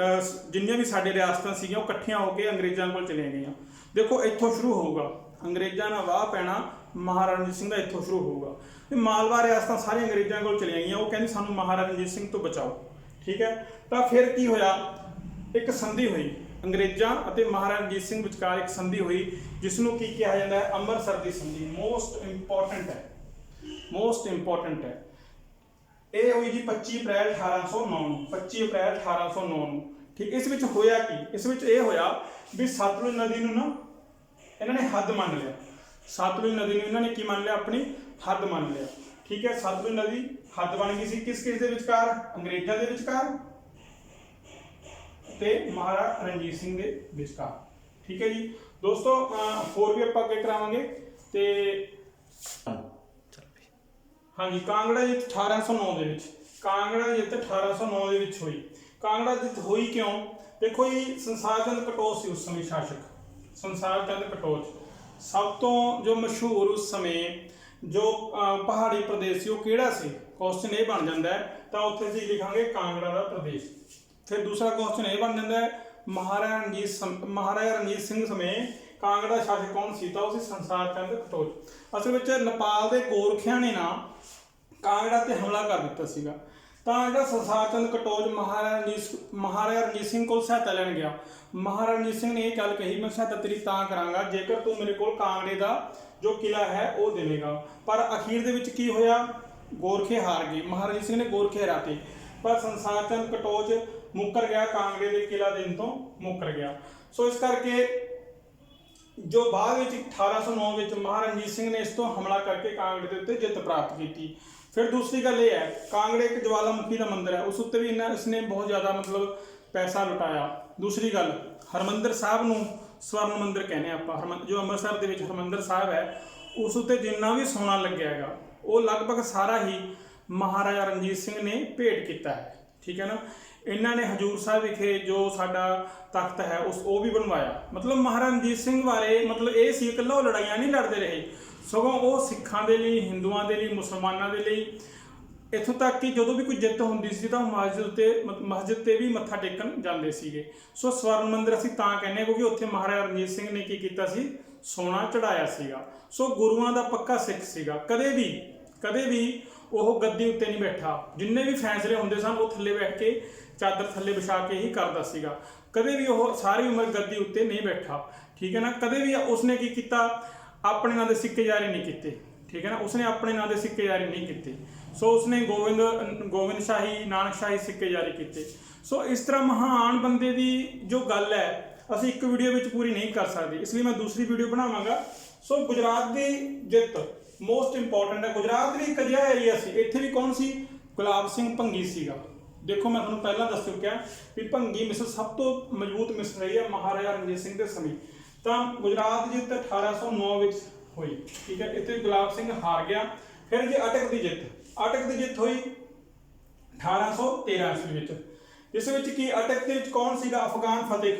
ਜਿੰਨੀਆਂ ਵੀ ਸਾਡੇ ਰਿਆਸਤਾਂ ਸੀਗੀਆਂ ਉਹ ਇਕੱਠੀਆਂ ਹੋ ਕੇ ਅੰਗਰੇਜ਼ਾਂ ਕੋਲ ਚਲੀਆਂ ਗਈਆਂ। ਦੇਖੋ ਇੱਥੋਂ ਸ਼ੁਰੂ ਹੋਊਗਾ ਅੰਗਰੇਜ਼ਾਂ ਨਾਲ ਵਾਹ ਪੈਣਾ, ਮਹਾਰਾਜਾ ਰਣਜੀਤ ਸਿੰਘ ਦਾ ਇੱਥੋਂ ਸ਼ੁਰੂ ਹੋਊਗਾ। ਤੇ ਮਾਲਵਾ ਰਿਆਸਤਾਂ ਸਾਰੀਆਂ ਅੰਗਰੇਜ਼ਾਂ ਕੋਲ ਚਲੀਆਂ ਗਈਆਂ, ਉਹ ਕਹਿੰਦੇ ਸਾਨੂੰ ਮਹਾਰਾਜਾ ਰਣਜੀਤ ਸਿੰਘ ਤੋਂ ਬਚਾਓ, ਠੀਕ ਹੈ। ਤਾਂ ਫਿਰ ਕੀ ਹੋਇਆ, ਇੱਕ ਸੰਧੀ ਹੋਈ ਅੰਗਰੇਜ਼ਾਂ ਅਤੇ ਮਹਾਰਾਜਾ ਰਣਜੀਤ ਸਿੰਘ ਵਿਚਕਾਰ, ਇੱਕ ਸੰਧੀ ਹੋਈ ਜਿਸ ਨੂੰ ਕੀ ਕਿਹਾ ਜਾਂਦਾ ਹੈ, ਅੰਮ੍ਰਿਤਸਰ ਦੀ ਸੰਧੀ। ਮੋਸਟ ਇੰਪੋਰਟੈਂਟ ਹੈ, ਮੋਸਟ ਇੰਪੋਰਟੈਂਟ ਹੈ। ਇਹ ਹੋਈ ਜੀ 25 ਅਪ੍ਰੈਲ 1809 ਨੂੰ, 25 ਅਪ੍ਰੈਲ 1809 ਨੂੰ, ਠੀਕ। ਇਸ ਵਿੱਚ ਹੋਇਆ ਕੀ, ਇਸ ਵਿੱਚ ਇਹ ਹੋਇਆ ਵੀ ਸਤਲੁਜ ਨਦੀ ਨੂੰ ਨਾ ਇਹਨਾਂ ਨੇ ਹੱਦ ਮੰਨ ਲਿਆ, ਸਤਲੁਜ ਨਦੀ ਨੂੰ ਇਹਨਾਂ ਨੇ ਕੀ ਮੰਨ ਲਿਆ, ਆਪਣੀ ਹੱਦ ਮੰਨ ਲਿਆ, ਠੀਕ ਹੈ। ਸਤਲੁਜ ਨਦੀ ਹੱਦ ਬਣ ਗਈ ਸੀ ਕਿਸ ਦੇ ਵਿਚਕਾਰ, ਅੰਗਰੇਜ਼ਾਂ ਦੇ ਵਿਚਕਾਰ ਤੇ ਮਹਾਰਾਜਾ ਰਣਜੀਤ ਸਿੰਘ ਦੇ ਵਿਚਕਾਰ, ਠੀਕ ਹੈ ਜੀ ਦੋਸਤੋ। ਹੋਰ ਵੀ ਆਪਾਂ ਅੱਗੇ ਕਰਾਵਾਂਗੇ। ਤੇ ਹਾਂਜੀ, ਕਾਂਗੜਾ ਜਿੱਤ 1809 ਦੇ ਵਿੱਚ, ਕਾਂਗੜਾ ਜਿੱਤ 1809 ਦੇ ਵਿੱਚ ਹੋਈ। ਕਾਂਗੜਾ ਜਿੱਤ ਹੋਈ ਕਿਉਂ, ਦੇਖੋ ਜੀ ਸੰਸਾਰ ਚੰਦ ਕਟੋਚ ਸੀ ਉਸ ਸਮੇਂ ਸ਼ਾਸਕ, ਸੰਸਾਰ ਚੰਦ ਕਟੋਚ। ਸਭ ਤੋਂ ਜੋ ਮਸ਼ਹੂਰ ਉਸ ਸਮੇਂ ਜੋ ਪਹਾੜੀ ਪ੍ਰਦੇਸ਼ ਸੀ ਉਹ ਕਿਹੜਾ ਸੀ, ਕੁਐਸਚਨ ਇਹ ਬਣ ਜਾਂਦਾ ਹੈ। ਤਾਂ ਉੱਥੇ ਅਸੀਂ ਲਿਖਾਂਗੇ ਕਾਂਗੜਾ ਦਾ ਪ੍ਰਦੇਸ਼। ਫਿਰ ਦੂਸਰਾ ਕੁਐਸਚਨ ਇਹ ਬਣ ਜਾਂਦਾ ਹੈ, ਮਹਾਰਾਜਾ ਰਣਜੀਤ ਸਿੰਘ ਸਮੇਂ ਕਾਂਗੜਾ ਸ਼ਾਸਕ ਕੌਣ ਸੀ, ਤਾਂ ਉਹ ਸੀ ਸੰਸਾਰ ਚੰਦ ਕਟੋਚ। ਅਸਲ ਵਿੱਚ ਨੇਪਾਲ ਦੇ ਗੋਰਖਿਆਂ ਨੇ ਨਾ ਕਾਂਗੜਾ ਤੇ ਹਮਲਾ ਕਰ ਦਿੱਤਾ ਸੀਗਾ ਤਾਂ ਜਿਹੜਾ ਸੰਸਾਰ ਚੰਦ ਕਟੋਚ ਮਹਾਰਾਜਾ ਰਣਜੀਤ ਸਿੰਘ ਕੋਲ ਸਹਾਇਤਾ ਲੈਣ ਗਿਆ। ਮਹਾਰਾਜਾ ਰਣਜੀਤ ਸਿੰਘ ਨੇ ਇਹ ਗੱਲ ਕਹੀ, ਮੈਂ ਸਹਾਇਤਾ ਤੇਰੀ ਤਾਂ ਕਰਾਂਗਾ ਜੇਕਰ ਤੂੰ ਮੇਰੇ ਕੋਲ ਕਾਂਗੜੇ ਦਾ ਜੋ ਕਿਲਾ ਹੈ ਉਹ ਦੇਵੇਗਾ। ਪਰ ਅਖੀਰ ਦੇ ਵਿੱਚ ਕੀ ਹੋਇਆ, ਗੋਰਖੇ ਹਾਰ ਗਏ। ਮਹਾਰਾਜਾ ਰਣਜੀਤ ਸਿੰਘ ਨੇ ਗੋਰਖੇ ਹਰਾਤੇ, ਪਰ ਸੰਸਾਰ ਚੰਦ ਕਟੋਚ ਮੁੱਕਰ ਗਿਆ, ਕਾਂਗੜੇ ਦੇ ਕਿਲਾ ਦੇਣ ਤੋਂ ਮੁੱਕਰ ਗਿਆ। ਸੋ ਇਸ ਕਰਕੇ ਜੋ ਬਾਅਦ ਵਿੱਚ 1809 ਵਿੱਚ ਮਹਾਰਾਜਾ ਰਣਜੀਤ ਸਿੰਘ ਨੇ ਇਸ ਤੋਂ ਹਮਲਾ ਕਰਕੇ ਕਾਂਗੜੇ ਦੇ ਉੱਤੇ ਜਿੱਤ ਪ੍ਰਾਪਤ ਕੀਤੀ। ਫਿਰ ਦੂਸਰੀ ਗੱਲ ਇਹ ਹੈ, ਕਾਂਗੜੇ ਇੱਕ ਜਵਾਲਾਮੁਖੀ ਦਾ ਮੰਦਿਰ ਹੈ, ਉਸ ਉੱਤੇ ਵੀ ਇਸਨੇ ਬਹੁਤ ਜ਼ਿਆਦਾ ਮਤਲਬ ਪੈਸਾ ਲੁਟਾਇਆ। ਦੂਸਰੀ ਗੱਲ, ਹਰਮੰਦਰ ਸਾਹਿਬ ਨੂੰ ਸਵਰਨ ਮੰਦਿਰ ਕਹਿੰਦੇ ਆਪਾਂ, ਜੋ ਅੰਮ੍ਰਿਤਸਰ ਦੇ ਵਿੱਚ ਹਰਮੰਦਰ ਸਾਹਿਬ ਹੈ, ਉਸ ਉੱਤੇ ਜਿੰਨਾ ਵੀ ਸੋਨਾ ਲੱਗਿਆ ਹੈਗਾ ਉਹ ਲਗਭਗ ਸਾਰਾ ਹੀ ਮਹਾਰਾਜਾ ਰਣਜੀਤ ਸਿੰਘ ਨੇ ਭੇਟ ਕੀਤਾ ਹੈ। ਠੀਕ ਹੈ ਨਾ। ਇਹਨਾਂ ਨੇ ਹਜੂਰ ਸਾਹਿਬ ਵਿਖੇ ਜੋ ਸਾਡਾ ਤਖਤ ਹੈ ਉਹ ਵੀ ਬਣਵਾਇਆ। ਮਤਲਬ ਮਹਾਰਾਜਾ ਰਣਜੀਤ ਸਿੰਘ ਬਾਰੇ ਮਤਲਬ ਇਹ ਸੀ, ਇਕੱਲਾ ਉਹ ਲੜਾਈਆਂ ਨਹੀਂ ਲੜਦੇ ਰਹੇ, ਸਗੋਂ ਉਹ ਸਿੱਖਾਂ ਦੇ ਲਈ, ਹਿੰਦੂਆਂ ਦੇ ਲਈ, ਮੁਸਲਮਾਨਾਂ ਦੇ ਲਈ, ਇੱਥੋਂ ਤੱਕ ਕਿ ਜਦੋਂ ਵੀ ਕੋਈ ਜਿੱਤ ਹੁੰਦੀ ਸੀ ਤਾਂ ਮਸਜਿਦ ਤੇ ਵੀ ਮੱਥਾ ਟੇਕਣ ਜਾਂਦੇ ਸੀਗੇ। ਸੋ ਸਵਰਨ ਮੰਦਿਰ ਅਸੀਂ ਤਾਂ ਕਹਿੰਦੇ ਹਾਂ ਕਿਉਂਕਿ ਉੱਥੇ ਮਹਾਰਾਜਾ ਰਣਜੀਤ ਸਿੰਘ ਨੇ ਕੀ ਕੀਤਾ ਸੀ, ਸੋਨਾ ਚੜਾਇਆ ਸੀਗਾ। ਸੋ ਗੁਰੂਆਂ ਦਾ ਪੱਕਾ ਸਿੱਖ ਸੀਗਾ, ਕਦੇ ਵੀ ਉਹ ਗੱਦੀ ਉੱਤੇ ਨਹੀਂ ਬੈਠਾ। ਜਿੰਨੇ ਵੀ ਫੈਸਲੇ ਹੁੰਦੇ ਸਨ ਉਹ ਥੱਲੇ ਬੈਠ ਕੇ, ਚਾਦਰ ਥੱਲੇ ਵਿਛਾ ਕੇ ਹੀ ਕਰਦਾ ਸੀਗਾ। ਕਦੇ ਵੀ ਉਹ ਸਾਰੀ ਉਮਰ ਗੱਦੀ ਉੱਤੇ ਨਹੀਂ ਬੈਠਾ। ਠੀਕ ਹੈ ਨਾ। ਕਦੇ ਵੀ ਉਸਨੇ ਕੀ ਕੀਤਾ, ਆਪਣੇ ਨਾਂ ਦੇ ਸਿੱਕੇ ਜਾਰੀ ਨਹੀਂ ਕੀਤੇ। ਠੀਕ ਹੈ ਨਾ। ਉਸਨੇ ਆਪਣੇ ਨਾਂ ਦੇ ਸਿੱਕੇ ਜਾਰੀ ਨਹੀਂ ਕੀਤੇ। ਸੋ ਉਸਨੇ ਗੋਬਿੰਦ ਸ਼ਾਹੀ, ਨਾਨਕ ਸ਼ਾਹੀ ਸਿੱਕੇ ਜਾਰੀ ਕੀਤੇ। ਸੋ ਇਸ ਤਰ੍ਹਾਂ ਮਹਾਨ ਬੰਦੇ ਦੀ ਜੋ ਗੱਲ ਹੈ ਅਸੀਂ ਇੱਕ ਵੀਡੀਓ ਵਿੱਚ ਪੂਰੀ ਨਹੀਂ ਕਰ ਸਕਦੇ, ਇਸ ਲਈ ਮੈਂ ਦੂਸਰੀ ਵੀਡੀਓ ਬਣਾਵਾਂਗਾ। ਸੋ ਗੁਜਰਾਤ ਦੀ ਜਿੱਤ ਮੋਸਟ ਇੰਪੋਰਟੈਂਟ ਹੈ। ਗੁਜਰਾਤ ਵੀ ਇੱਕ ਅਜਿਹਾ ਏਰੀਆ ਸੀ, ਇੱਥੇ ਵੀ ਕੌਣ ਸੀ, ਗੁਲਾਬ ਸਿੰਘ ਭੰਗੀ ਸੀਗਾ। ਦੇਖੋ ਮੈਂ ਤੁਹਾਨੂੰ ਪਹਿਲਾਂ ਦੱਸ ਚੁੱਕਿਆ ਵੀ ਭੰਗੀ ਮਿਸਲ ਸਭ ਤੋਂ ਮਜ਼ਬੂਤ ਮਿਸਲ ਰਹੀ ਹੈ ਮਹਾਰਾਜਾ ਰਣਜੀਤ ਸਿੰਘ ਦੇ ਸਮੇਂ। ਤਾਂ ਗੁਜਰਾਤ ਦੀ ਜਿੱਤ 1809 ਵਿੱਚ ਹੋਈ। ਠੀਕ ਹੈ। ਇੱਥੇ ਗੁਲਾਬ ਸਿੰਘ ਹਾਰ ਗਿਆ। ਫਿਰ ਜੀ ਅਟਕ ਦੀ ਜਿੱਤ ਹੋਈ 1813 ਈਸਵੀ ਵਿੱਚ। ਇਸ ਵਿੱਚ ਕੀ ਅਟਕ ਦੇ ਵਿੱਚ ਕੌਣ ਸੀਗਾ, ਅਫਗਾਨ ਫਤਿਹ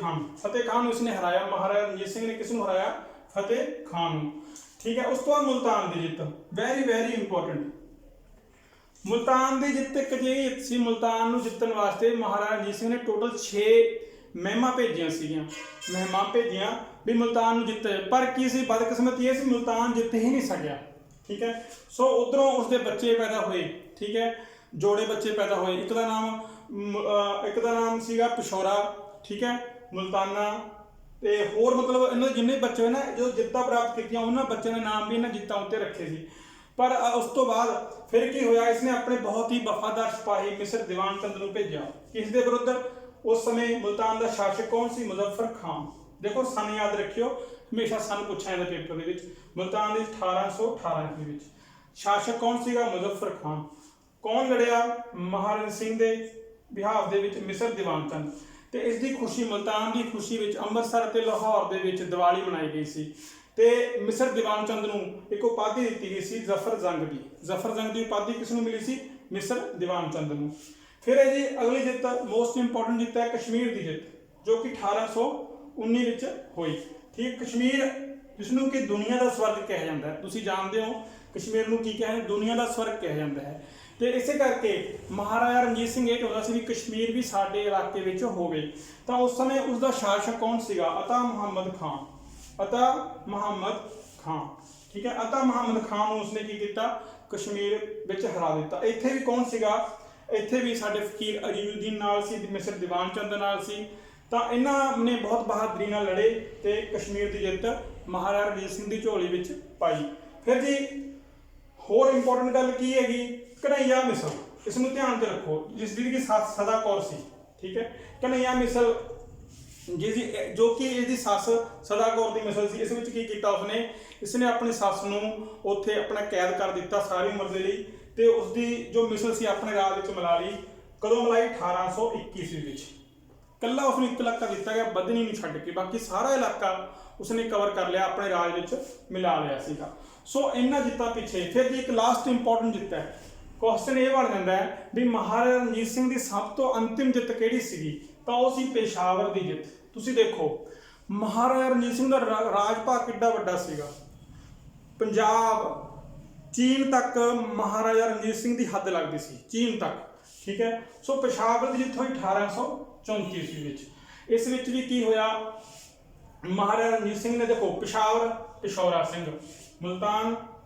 ਖਾਨ ਨੂੰ ਇਸਨੇ ਹਰਾਇਆ। ਮਹਾਰਾਜਾ ਰਣਜੀਤ ਸਿੰਘ ਨੇ ਕਿਸ ਨੂੰ ਹਰਾਇਆ, ਫਤਿਹ ਖਾਨ ਨੂੰ। ਠੀਕ ਹੈ। ਉਸ ਤੋਂ ਬਾਅਦ ਮੁਲਤਾਨ ਦੀ ਜਿੱਤ, ਵੈਰੀ ਇੰਪੋਰਟੈਂਟ। ਮੁਲਤਾਨ ਦੀ ਜਿੱਤ ਇੱਕ ਅਜਿਹੀ ਜਿੱਤ ਸੀ, ਮੁਲਤਾਨ ਨੂੰ ਜਿੱਤਣ ਵਾਸਤੇ ਮਹਾਰਾਜਾ ਰਣਜੀਤ ਸਿੰਘ ਨੇ ਟੋਟਲ 6 ਮਹਿਮਾਂ ਭੇਜੀਆਂ ਵੀ ਮੁਲਤਾਨ ਨੂੰ ਜਿੱਤੇ। ਪਰ ਕੀ ਸੀ, ਬਦਕਿਸਮਤੀ ਇਹ ਸੀ ਮੁਲਤਾਨ ਜਿੱਤ ਹੀ ਨਹੀਂ ਸਕਿਆ। ਠੀਕ ਹੈ। ਸੋ ਉਧਰੋਂ ਉਸਦੇ ਬੱਚੇ ਪੈਦਾ ਹੋਏ। ਠੀਕ ਹੈ। ਜੋੜੇ ਬੱਚੇ ਪੈਦਾ ਹੋਏ। ਇੱਕ ਦਾ ਨਾਮ ਸੀਗਾ ਪਿਸ਼ੌਰਾ। ਠੀਕ ਹੈ। ਮੁਲਤਾਨਾ ਤੇ ਹੋਰ ਮਤਲਬ ਇਹਨਾਂ ਦੇ ਜਿੰਨੇ ਬੱਚੇ ਹੋਏ ਨਾ, ਜੋ ਜਿੱਤਾਂ ਪ੍ਰਾਪਤ ਕੀਤੀਆਂ ਉਹਨਾਂ ਬੱਚਿਆਂ ਦੇ ਨਾਮ ਵੀ ਇਹਨਾਂ ਜਿੱਤਾਂ ਉੱਤੇ ਰੱਖੇ ਸੀ। ਪਰ ਉਸ ਤੋਂ ਬਾਅਦ ਫਿਰ ਕੀ ਹੋਇਆ, ਇਸਨੇ ਆਪਣੇ ਬਹੁਤ ਹੀ ਵਫਾਦਾਰ ਸਿਪਾਹੀ ਮਿਸਰ ਦੀਵਾਨ ਚੰਦ ਨੂੰ ਭੇਜਿਆ। ਕਿਸ ਦੇ ਵਿਰੁੱਧ, ਉਸ ਸਮੇਂ ਮੁਲਤਾਨ ਦਾ ਸ਼ਾਸਕ ਕੌਣ ਸੀ, ਮੁਜ਼ੱਫਰ ਖਾਨ। ਦੇਖੋ ਸਨ ਯਾਦ ਰੱਖਿਓ, ਹਮੇਸ਼ਾ ਸਨ ਪੁੱਛਿਆ ਜਾਂਦਾ ਪੇਪਰ ਦੇ ਵਿੱਚ। ਮੁਲਤਾਨ ਦੀ 1818 ਈਸਵੀ ਵਿੱਚ ਸ਼ਾਸਕ ਕੌਣ ਸੀਗਾ, ਮੁਜ਼ੱਫਰ ਖਾਨ। ਕੌਣ ਲੜਿਆ, ਮਹਾਰਾਜਾ ਸਿੰਘ ਦੇ ਬਿਹਾਫ ਦੇ ਵਿੱਚ ਮਿਸਰ ਦੀਵਾਨ ਚੰਦ। ਤੇ ਇਸ ਦੀ ਖੁਸ਼ੀ, ਮੁਲਤਾਨ ਦੀ ਖੁਸ਼ੀ ਵਿੱਚ ਅੰਮ੍ਰਿਤਸਰ ਤੇ ਲਾਹੌਰ ਦੇ ਵਿੱਚ ਦੀਵਾਲੀ ਮਨਾਈ ਗਈ ਸੀ। ਤੇ ਮਿਸਰ ਦੀਵਾਨ ਚੰਦ ਨੂੰ ਇੱਕ ਉਪਾਧੀ ਦਿੱਤੀ ਗਈ ਸੀ, ਜ਼ਫਰ ਜੰਗ ਦੀ ਉਪਾਧੀ ਕਿਸ ਨੂੰ ਮਿਲੀ ਸੀ, ਮਿਸਰ ਦੀਵਾਨ ਚੰਦ ਨੂੰ। ਫਿਰ ਇਹ ਜੀ ਅਗਲੀ ਜਿੱਤ, ਮੋਸਟ ਇੰਪੋਰਟੈਂਟ ਜਿੱਤ ਹੈ ਕਸ਼ਮੀਰ ਦੀ ਜਿੱਤ, ਜੋ ਕਿ 1819 ਵਿੱਚ ਹੋਈ। ਠੀਕ, ਕਸ਼ਮੀਰ ਜਿਸ ਨੂੰ ਕਿ ਦੁਨੀਆ ਦਾ ਸਵਰਗ ਕਿਹਾ ਜਾਂਦਾ ਹੈ। ਤੁਸੀਂ ਜਾਣਦੇ ਹੋ ਕਸ਼ਮੀਰ ਨੂੰ ਕੀ ਕਿਹਾ ਜਾਂਦਾ, ਦੁਨੀਆ ਦਾ ਸਵਰਗ ਕਿਹਾ ਜਾਂਦਾ ਹੈ। ਤੇ ਇਸੇ ਕਰਕੇ ਮਹਾਰਾਜਾ ਰਣਜੀਤ ਸਿੰਘ ਇਹ ਚਾਹੁੰਦਾ ਸੀ ਵੀ ਕਸ਼ਮੀਰ ਵੀ ਸਾਡੇ ਇਲਾਕੇ ਵਿੱਚ ਹੋਵੇ। ਤਾਂ ਉਸ ਸਮੇਂ ਉਸ ਦਾ ਸ਼ਾਸਕ ਕੌਣ ਸੀਗਾ, ਅਤਾ ਮੁਹੰਮਦ ਖਾਨ। ਠੀਕ ਹੈ। ਅਤਾ ਮੁਹੰਮਦ ਖਾਨ ਨੂੰ ਉਸਨੇ ਕੀ ਕੀਤਾ, ਕਸ਼ਮੀਰ ਵਿੱਚ ਹਰਾ ਦਿੱਤਾ। ਇੱਥੇ ਵੀ ਕੌਣ ਸੀਗਾ, ਇੱਥੇ ਵੀ ਸਾਡੇ ਫਕੀਰ ਅਜੀਜ਼ੁਦੀਨ ਨਾਲ ਸੀ, ਮਿਸਰ ਦੀਵਾਨ ਚੰਦ ਨਾਲ ਸੀ। ਤਾਂ ਇਹਨਾਂ ਨੇ ਬਹੁਤ ਬਹਾਦਰੀ ਨਾਲ ਲੜੇ ਤੇ ਕਸ਼ਮੀਰ ਦੀ ਜਿੱਤ ਮਹਾਰਾਜਾ ਰਣਜੀਤ ਸਿੰਘ ਦੀ ਝੋਲੀ ਵਿੱਚ ਪਾਈ। ਫਿਰ ਜੀ ਹੋਰ ਇੰਪੋਰਟੈਂਟ ਗੱਲ ਕੀ ਹੈਗੀ, ਕਨ੍ਹਈਆ ਮਿਸਲ। ਇਸ ਨੂੰ ਧਿਆਨ 'ਚ ਰੱਖੋ, ਜਿਸ ਦੀ ਕਿ ਸਦਾ ਕੌਰ ਸੀ। ਠੀਕ ਹੈ। ਕਨ੍ਹਈਆ ਮਿਸਲ ਜੋ ਕਿ ਇਹਦੀ ਸੱਸ ਸਦਾ ਕੌਰ ਦੀ ਮਿਸਲ ਸੀ। ਇਸ ਵਿੱਚ ਕੀ ਕੀਤਾ ਇਸਨੇ ਆਪਣੀ ਸੱਸ ਨੂੰ ਉੱਥੇ ਆਪਣਾ ਕੈਦ ਕਰ ਦਿੱਤਾ ਸਾਰੀ ਉਮਰ ਦੇ ਲਈ। ਤੇ ਉਸਦੀ ਜੋ ਮਿਸਲ ਸੀ ਆਪਣੇ ਰਾਜ ਵਿੱਚ ਮਿਲਾ ਲਈ। ਕਦੋਂ ਮਿਲਾਈ, 1821 ਈਸਵੀ ਵਿੱਚ। ਕੱਲਾ ਉਸਨੂੰ ਇੱਕ ਇਲਾਕਾ ਦਿੱਤਾ ਗਿਆ ਬਦਨੀ ਨੂੰ ਛੱਡ ਕੇ, ਬਾਕੀ ਸਾਰਾ ਇਲਾਕਾ ਉਸਨੇ ਕਵਰ ਕਰ ਲਿਆ, ਆਪਣੇ ਰਾਜ ਵਿੱਚ ਮਿਲਾ ਲਿਆ ਸੀਗਾ। ਸੋ ਇਹਨਾਂ ਜਿੱਤਾਂ ਪਿੱਛੇ ਫਿਰ ਜੀ ਇੱਕ ਲਾਸਟ ਇੰਪੋਰਟੈਂਟ ਜਿੱਤ ਹੈ। ਕੁਐਸਚਨ ਇਹ ਬਣ ਜਾਂਦਾ ਹੈ ਵੀ ਮਹਾਰਾਜਾ ਰਣਜੀਤ ਸਿੰਘ ਦੀ ਸਭ ਤੋਂ ਅੰਤਿਮ ਜਿੱਤ ਕਿਹੜੀ ਸੀਗੀ, ਤਾਂ ਉਹ ਸੀ ਪੇਸ਼ਾਵਰ ਦੀ ਜਿੱਤ। ਤੁਸੀਂ ਦੇਖੋ ਮਹਾਰਾਜਾ ਰਣਜੀਤ ਸਿੰਘ ਦਾ ਰਾਜ ਭਾਗ ਕਿੱਡਾ ਵੱਡਾ ਸੀਗਾ। ਪੰਜਾਬ, ਚੀਨ ਤੱਕ ਮਹਾਰਾਜਾ ਰਣਜੀਤ ਸਿੰਘ ਦੀ ਹੱਦ ਲੱਗਦੀ ਸੀ, ਚੀਨ ਤੱਕ। ਠੀਕ ਹੈ। ਸੋ ਪੇਸ਼ਾਵਰ ਦੀ ਜਿੱਤ ਹੋਈ 1834 ਈਸਵੀ ਵਿੱਚ। ਇਸ ਵਿੱਚ ਵੀ ਕੀ ਹੋਇਆ, ਮਹਾਰਾਜਾ ਰਣਜੀਤ ਸਿੰਘ ਨੇ ਦੇਖੋ ਪਿਸ਼ੌਰਾ ਸਿੰਘ, ਮੁਲਤਾਨ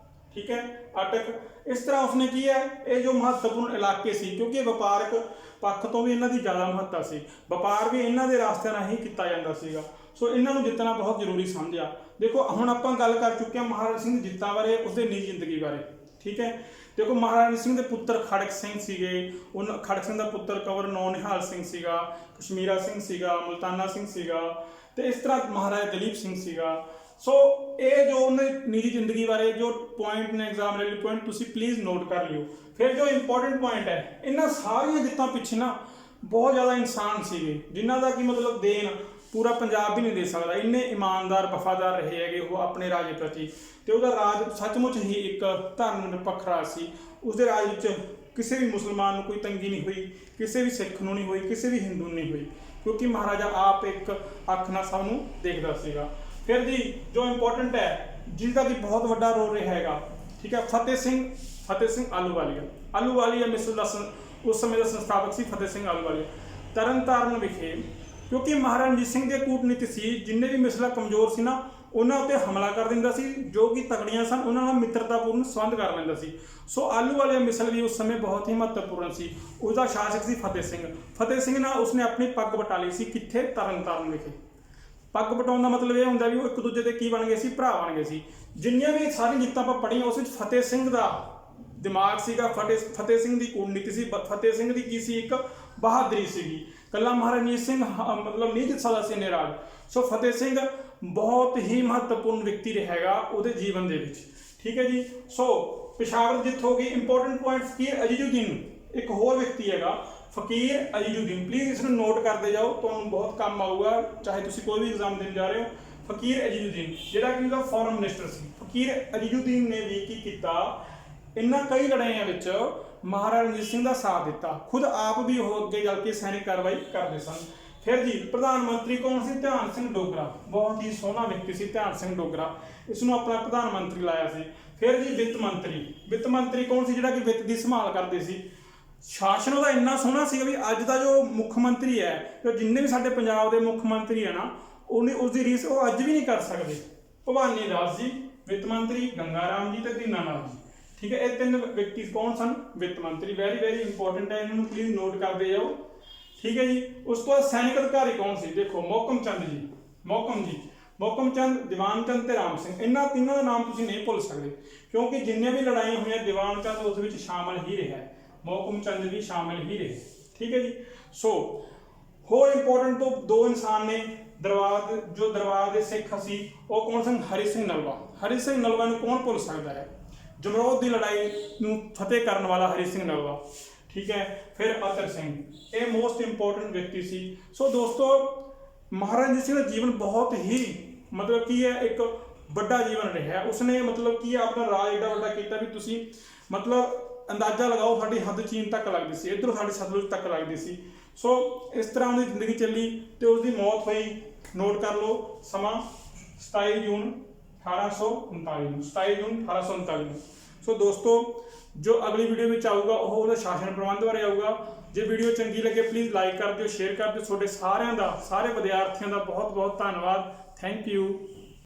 ठीक है, अटक। इस तरह उसने की है, ये जो महत्वपूर्ण इलाके सी, क्योंकि ਵਪਾਰਕ ਪੱਖ ਤੋਂ ਵੀ ਇਹਨਾਂ ਦੀ ਜ਼ਿਆਦਾ ਮਹੱਤਤਾ ਸੀ, ਵਪਾਰ ਵੀ ਇਹਨਾਂ ਦੇ ਰਾਸਤੇ ਨਾਲ ਹੀ ਕੀਤਾ ਜਾਂਦਾ ਸੀਗਾ। ਸੋ ਇਹਨਾਂ ਨੂੰ ਜਿੱਤਣਾ ਬਹੁਤ ਜ਼ਰੂਰੀ ਸਮਝਿਆ। ਦੇਖੋ ਹੁਣ ਆਪਾਂ ਗੱਲ ਕਰ ਚੁੱਕੇ ਹਾਂ ਮਹਾਰਾਜਾ ਸਿੰਘ ਜਿੱਤਾਂ ਬਾਰੇ, ਉਸਦੇ ਨਿੱਜੀ ਜ਼ਿੰਦਗੀ ਬਾਰੇ। ਠੀਕ ਹੈ, ਦੇਖੋ ਮਹਾਰਾਜਾ ਸਿੰਘ ਦੇ ਪੁੱਤਰ ਖੜਕ ਸਿੰਘ ਸੀਗੇ, ਉਹਨਾਂ ਖੜਕ ਸਿੰਘ ਦਾ ਪੁੱਤਰ ਕੰਵਰ ਨਿਹਾਲ ਸਿੰਘ ਸੀਗਾ, ਕਸ਼ਮੀਰਾ ਸਿੰਘ ਸੀਗਾ, ਮੁਲਤਾਨਾ ਸਿੰਘ ਸੀਗਾ, ਤੇ ਇਸ ਤਰ੍ਹਾਂ ਮਹਾਰਾਜਾ ਦਲੀਪ ਸਿੰਘ ਸੀਗਾ। ਸੋ ਇਹ ਜੋ ਉਹਨੇ ਨਿੱਜੀ ਜ਼ਿੰਦਗੀ ਬਾਰੇ ਜੋ ਪੁਆਇੰਟ ਨੇ ਐਗਜ਼ਾਮ ਲਈ ਪੁਆਇੰਟ ਤੁਸੀਂ ਪਲੀਜ਼ ਨੋਟ ਕਰ ਲਿਓ। ਫਿਰ ਜੋ ਇੰਪੋਰਟੈਂਟ ਪੁਆਇੰਟ ਹੈ, ਇਹਨਾਂ ਸਾਰੀਆਂ ਜਿੱਤਾਂ ਪਿੱਛੇ ਨਾ ਬਹੁਤ ਜ਼ਿਆਦਾ ਇਨਸਾਨ ਸੀਗੇ, ਜਿਨ੍ਹਾਂ ਦਾ ਕੀ ਮਤਲਬ ਦੇਣ ਪੂਰਾ ਪੰਜਾਬ ਵੀ ਨਹੀਂ ਦੇ ਸਕਦਾ। ਇੰਨੇ ਇਮਾਨਦਾਰ ਵਫਾਦਾਰ ਰਹੇ ਹੈਗੇ ਉਹ ਆਪਣੇ ਰਾਜ ਪ੍ਰਤੀ, ਤੇ ਉਹਦਾ ਰਾਜ ਸੱਚਮੁੱਚ ਹੀ ਇੱਕ ਧਰਮ ਨਿਰਪੱਖ ਰਾਜ ਸੀ। ਉਸਦੇ ਰਾਜ ਵਿੱਚ ਕਿਸੇ ਵੀ ਮੁਸਲਮਾਨ ਨੂੰ ਕੋਈ ਤੰਗੀ ਨਹੀਂ ਹੋਈ, ਕਿਸੇ ਵੀ ਸਿੱਖ ਨੂੰ ਨਹੀਂ ਹੋਈ, ਕਿਸੇ ਵੀ ਹਿੰਦੂ ਨੂੰ ਨਹੀਂ ਹੋਈ, ਕਿਉਂਕਿ ਮਹਾਰਾਜਾ ਆਪ ਇੱਕ ਅੱਖ ਨਾਲ ਸਭ ਨੂੰ ਦੇਖਦਾ ਸੀਗਾ। ਫਿਰ ਜੀ ਜੋ ਇੰਪੋਰਟੈਂਟ ਹੈ, ਜਿਸਦਾ ਕਿ ਬਹੁਤ ਵੱਡਾ ਰੋਲ ਰਿਹਾ ਹੈਗਾ, ਠੀਕ ਹੈ, ਫਤਿਹ ਸਿੰਘ ਆਹਲੂਵਾਲੀਆ ਮਿਸਲ ਦਾ ਉਸ ਸਮੇਂ ਦਾ ਸੰਸਥਾਪਕ ਸੀ ਫਤਿਹ ਸਿੰਘ ਆਹਲੂਵਾਲੀਆ। ਤਰਨਤਾਰਨ ਵਿਖੇ, ਕਿਉਂਕਿ ਮਹਾਰਾਜਾ ਰਣਜੀਤ ਸਿੰਘ ਦੇ ਕੂਟਨੀਤੀ ਸੀ, ਜਿੰਨੇ ਵੀ ਮਿਸਲਾਂ ਕਮਜ਼ੋਰ ਸੀ ਨਾ ਉਹਨਾਂ ਉੱਤੇ ਹਮਲਾ ਕਰ ਦਿੰਦਾ ਸੀ, ਜੋ ਕਿ ਤਕੜੀਆਂ ਸਨ ਉਹਨਾਂ ਨਾਲ ਮਿੱਤਰਤਾਪੂਰਨ ਸੰਬੰਧ ਕਰ ਲੈਂਦਾ ਸੀ। ਸੋ ਆਹਲੂਵਾਲੀਆ ਮਿਸਲ ਵੀ ਉਸ ਸਮੇਂ ਬਹੁਤ ਹੀ ਮਹੱਤਵਪੂਰਨ ਸੀ। ਉਸਦਾ ਸ਼ਾਸਕ ਸੀ ਫਤਿਹ ਸਿੰਘ ਨਾਲ ਉਸਨੇ ਆਪਣੀ ਪੱਗ ਬਟਾ ਲਈ ਸੀ। ਕਿੱਥੇ? ਤਰਨਤਾਰਨ ਵਿਖੇ। ਪੱਗ ਬਟਾਉਣ ਦਾ ਮਤਲਬ ਇਹ ਹੁੰਦਾ ਵੀ ਉਹ ਇੱਕ ਦੂਜੇ ਦੇ ਕੀ ਬਣ ਗਏ ਸੀ? ਭਰਾ ਬਣ ਗਏ ਸੀ। ਜਿੰਨੀਆਂ ਵੀ ਸਾਰੀਆਂ ਜਿੱਤਾਂ ਆਪਾਂ ਪੜ੍ਹੀਆਂ ਉਸ ਵਿੱਚ ਫਤਿਹ ਸਿੰਘ ਦਾ ਦਿਮਾਗ ਸੀਗਾ, ਫਤਿਹ ਸਿੰਘ ਦੀ ਕੂਟਨੀਤੀ ਸੀ, ਫਤਿਹ ਸਿੰਘ ਦੀ ਕੀ ਸੀ? ਇੱਕ ਬਹਾਦਰੀ ਸੀਗੀ। ਕੱਲਾ ਮਹਾਰਾਜਾ ਰਣਜੀਤ ਸਿੰਘ ਮਤਲਬ ਨਹੀਂ ਜਿੱਤ ਸਕਦਾ ਸੀ ਇੰਨੇ ਰਾਜ। ਸੋ ਫਤਿਹ ਸਿੰਘ ਬਹੁਤ ਹੀ ਮਹੱਤਵਪੂਰਨ ਵਿਅਕਤੀ ਰਿਹਾ ਹੈਗਾ ਉਹਦੇ ਜੀਵਨ ਦੇ ਵਿੱਚ। ਠੀਕ ਹੈ ਜੀ। ਸੋ ਪਿਸ਼ਾਵਰ ਜਿੱਤ ਹੋ ਗਈ। ਇੰਪੋਰਟੈਂਟ ਪੁਆਇੰਟ ਫਕੀਰ ਅਜੀਜ਼ੁਦੀਨ, ਇੱਕ ਹੋਰ ਵਿਅਕਤੀ ਹੈਗਾ ਫਕੀਰ ਅਜੀਜ਼ੁਦੀਨ, ਪਲੀਜ਼ ਇਸ ਨੂੰ ਨੋਟ ਕਰਦੇ ਜਾਓ, ਤੁਹਾਨੂੰ ਬਹੁਤ ਕੰਮ ਆਊਗਾ ਚਾਹੇ ਤੁਸੀਂ ਕੋਈ ਵੀ ਐਗਜ਼ਾਮ ਦੇਣ ਜਾ ਰਹੇ ਹੋ। ਫਕੀਰ ਅਜੀਜ਼ੁਦੀਨ ਜਿਹੜਾ ਕਿ ਉਹਦਾ ਫੋਰਨ ਮਿਨਿਸਟਰ ਸੀ। ਫਕੀਰ ਅਜੀਜ਼ੁਦੀਨ ਨੇ ਵੀ ਕੀ ਕੀਤਾ, ਇਹਨਾਂ ਕਈ ਲੜਾਈਆਂ ਵਿੱਚ ਮਹਾਰਾਜਾ ਰਣਜੀਤ ਸਿੰਘ ਦਾ ਸਾਥ ਦਿੱਤਾ, ਖੁਦ ਆਪ ਵੀ ਉਹ ਅੱਗੇ ਚੱਲ ਕੇ ਸੈਨਿਕ ਕਾਰਵਾਈ ਕਰਦੇ ਸਨ। ਫਿਰ ਜੀ ਪ੍ਰਧਾਨ ਮੰਤਰੀ ਕੌਣ ਸੀ? ਧਿਆਨ ਸਿੰਘ ਡੋਗਰਾ, ਬਹੁਤ ਹੀ ਸੋਹਣਾ ਵਿਅਕਤੀ ਸੀ ਧਿਆਨ ਸਿੰਘ ਡੋਗਰਾ, ਇਸ ਨੂੰ ਆਪਣਾ ਪ੍ਰਧਾਨ ਮੰਤਰੀ ਲਾਇਆ ਸੀ। ਫਿਰ ਜੀ ਵਿੱਤ ਮੰਤਰੀ ਕੌਣ ਸੀ? ਜਿਹੜਾ ਕਿ ਵਿੱਤ ਦੀ ਸੰਭਾਲ ਕਰਦੇ ਸੀ। ਸ਼ਾਸਨ ਉਹਦਾ ਇੰਨਾ ਸੋਹਣਾ ਸੀਗਾ ਵੀ ਅੱਜ ਦਾ ਜੋ ਮੁੱਖ ਮੰਤਰੀ ਹੈ, ਜੋ ਜਿੰਨੇ ਵੀ ਸਾਡੇ ਪੰਜਾਬ ਦੇ ਮੁੱਖ ਮੰਤਰੀ ਹੈ ਨਾ, ਉਹਨੇ ਉਸਦੀ ਰੀਸ ਉਹ ਅੱਜ ਵੀ ਨਹੀਂ ਕਰ ਸਕਦੇ। ਭਵਾਨੀ ਦਾਸ ਜੀ ਵਿੱਤ ਮੰਤਰੀ, ਗੰਗਾ ਰਾਮ ਜੀ ਤੇ ਦੀਨਾਨਾਥ ਜੀ। ਠੀਕ ਹੈ, ਇਹ ਤਿੰਨ ਵਿਅਕਤੀ ਕੌਣ ਸਨ? ਵਿੱਤ ਮੰਤਰੀ। ਵੈਰੀ ਇੰਪੋਰਟੈਂਟ ਹੈ, ਇਹਨਾਂ ਨੂੰ ਪਲੀਜ਼ ਨੋਟ ਕਰਦੇ ਜਾਓ। ਠੀਕ ਹੈ ਜੀ। ਉਸ ਤੋਂ ਬਾਅਦ ਸੈਨਿਕ ਅਧਿਕਾਰੀ ਕੌਣ ਸੀ? ਦੇਖੋ ਮੋਹਕਮ ਚੰਦ, ਦੀਵਾਨ ਚੰਦ ਤੇ ਰਾਮ ਸਿੰਘ। ਇਹਨਾਂ ਤਿੰਨਾਂ ਦਾ ਨਾਮ ਤੁਸੀਂ ਨਹੀਂ ਭੁੱਲ ਸਕਦੇ, ਕਿਉਂਕਿ ਜਿੰਨੀਆਂ ਵੀ ਲੜਾਈਆਂ ਹੋਈਆਂ ਦੀਵਾਨ ਚੰਦ ਉਸ ਵਿੱਚ ਸ਼ਾਮਲ ਹੀ ਰਿਹਾ, ਮੋਹਕਮ ਚੰਦ ਵੀ ਸ਼ਾਮਲ ਹੀ ਰਹੇ। ਠੀਕ ਹੈ ਜੀ। ਸੋ ਹੋਰ ਇੰਪੋਰਟੈਂਟ ਤੋਂ ਦੋ ਇਨਸਾਨ ਨੇ ਦਰਬਾਰ ਦੇ ਸਿੱਖ ਸੀ, ਉਹ ਕੌਣ ਸਨ? ਹਰੀ ਸਿੰਘ ਨਲਵਾ ਨੂੰ ਕੌਣ ਭੁੱਲ ਸਕਦਾ ਹੈ? ਜਮਰੌਦ ਦੀ ਲੜਾਈ ਨੂੰ ਫਤਿਹ ਕਰਨ ਵਾਲਾ ਹਰੀ ਸਿੰਘ ਨਲਵਾ। ਠੀਕ ਹੈ। ਫਿਰ ਅਤਰ ਸਿੰਘ, ਇਹ ਮੋਸਟ ਇੰਪੋਰਟੈਂਟ ਵਿਅਕਤੀ ਸੀ। ਸੋ ਦੋਸਤੋ ਮਹਾਰਾਜਾ ਰਣਜੀਤ ਸਿੰਘ ਦਾ ਜੀਵਨ ਬਹੁਤ ਹੀ ਮਤਲਬ ਕੀ ਹੈ, ਇੱਕ ਵੱਡਾ ਜੀਵਨ ਰਿਹਾ। ਉਸਨੇ ਮਤਲਬ ਕੀ ਆਪਣਾ ਰਾਜ ਏਡਾ ਵੱਡਾ ਕੀਤਾ ਵੀ ਤੁਸੀਂ ਮਤਲਬ ਅੰਦਾਜ਼ਾ ਲਗਾਓ, ਸਾਡੀ ਹੱਦ ਚੀਨ ਤੱਕ ਲੱਗਦੀ ਸੀ, ਇੱਧਰੋਂ ਸਾਡੀ ਸਤਲੁਜ ਤੱਕ ਲੱਗਦੀ ਸੀ। ਸੋ ਇਸ ਤਰ੍ਹਾਂ ਉਹਦੀ ਜ਼ਿੰਦਗੀ ਚੱਲੀ ਤੇ ਉਸਦੀ ਮੌਤ ਹੋਈ। ਨੋਟ ਕਰ ਲਓ ਸਮਾਂ 27 ਜੂਨ 1839 ਨੂੰ। ਸੋ ਦੋਸਤੋ ਜੋ ਅਗਲੀ ਵੀਡੀਓ ਵਿੱਚ ਆਊਗਾ ਉਹ ਉਹਦਾ ਸ਼ਾਸਨ ਪ੍ਰਬੰਧ ਬਾਰੇ ਆਊਗਾ। ਜੇ ਵੀਡੀਓ ਚੰਗੀ ਲੱਗੇ ਪਲੀਜ਼ ਲਾਈਕ ਕਰ ਦਿਓ, ਸ਼ੇਅਰ ਕਰ ਦਿਓ। ਤੁਹਾਡੇ ਸਾਰਿਆਂ ਦਾ, ਸਾਰੇ ਵਿਦਿਆਰਥੀਆਂ ਦਾ ਬਹੁਤ ਬਹੁਤ ਧੰਨਵਾਦ। Thank you.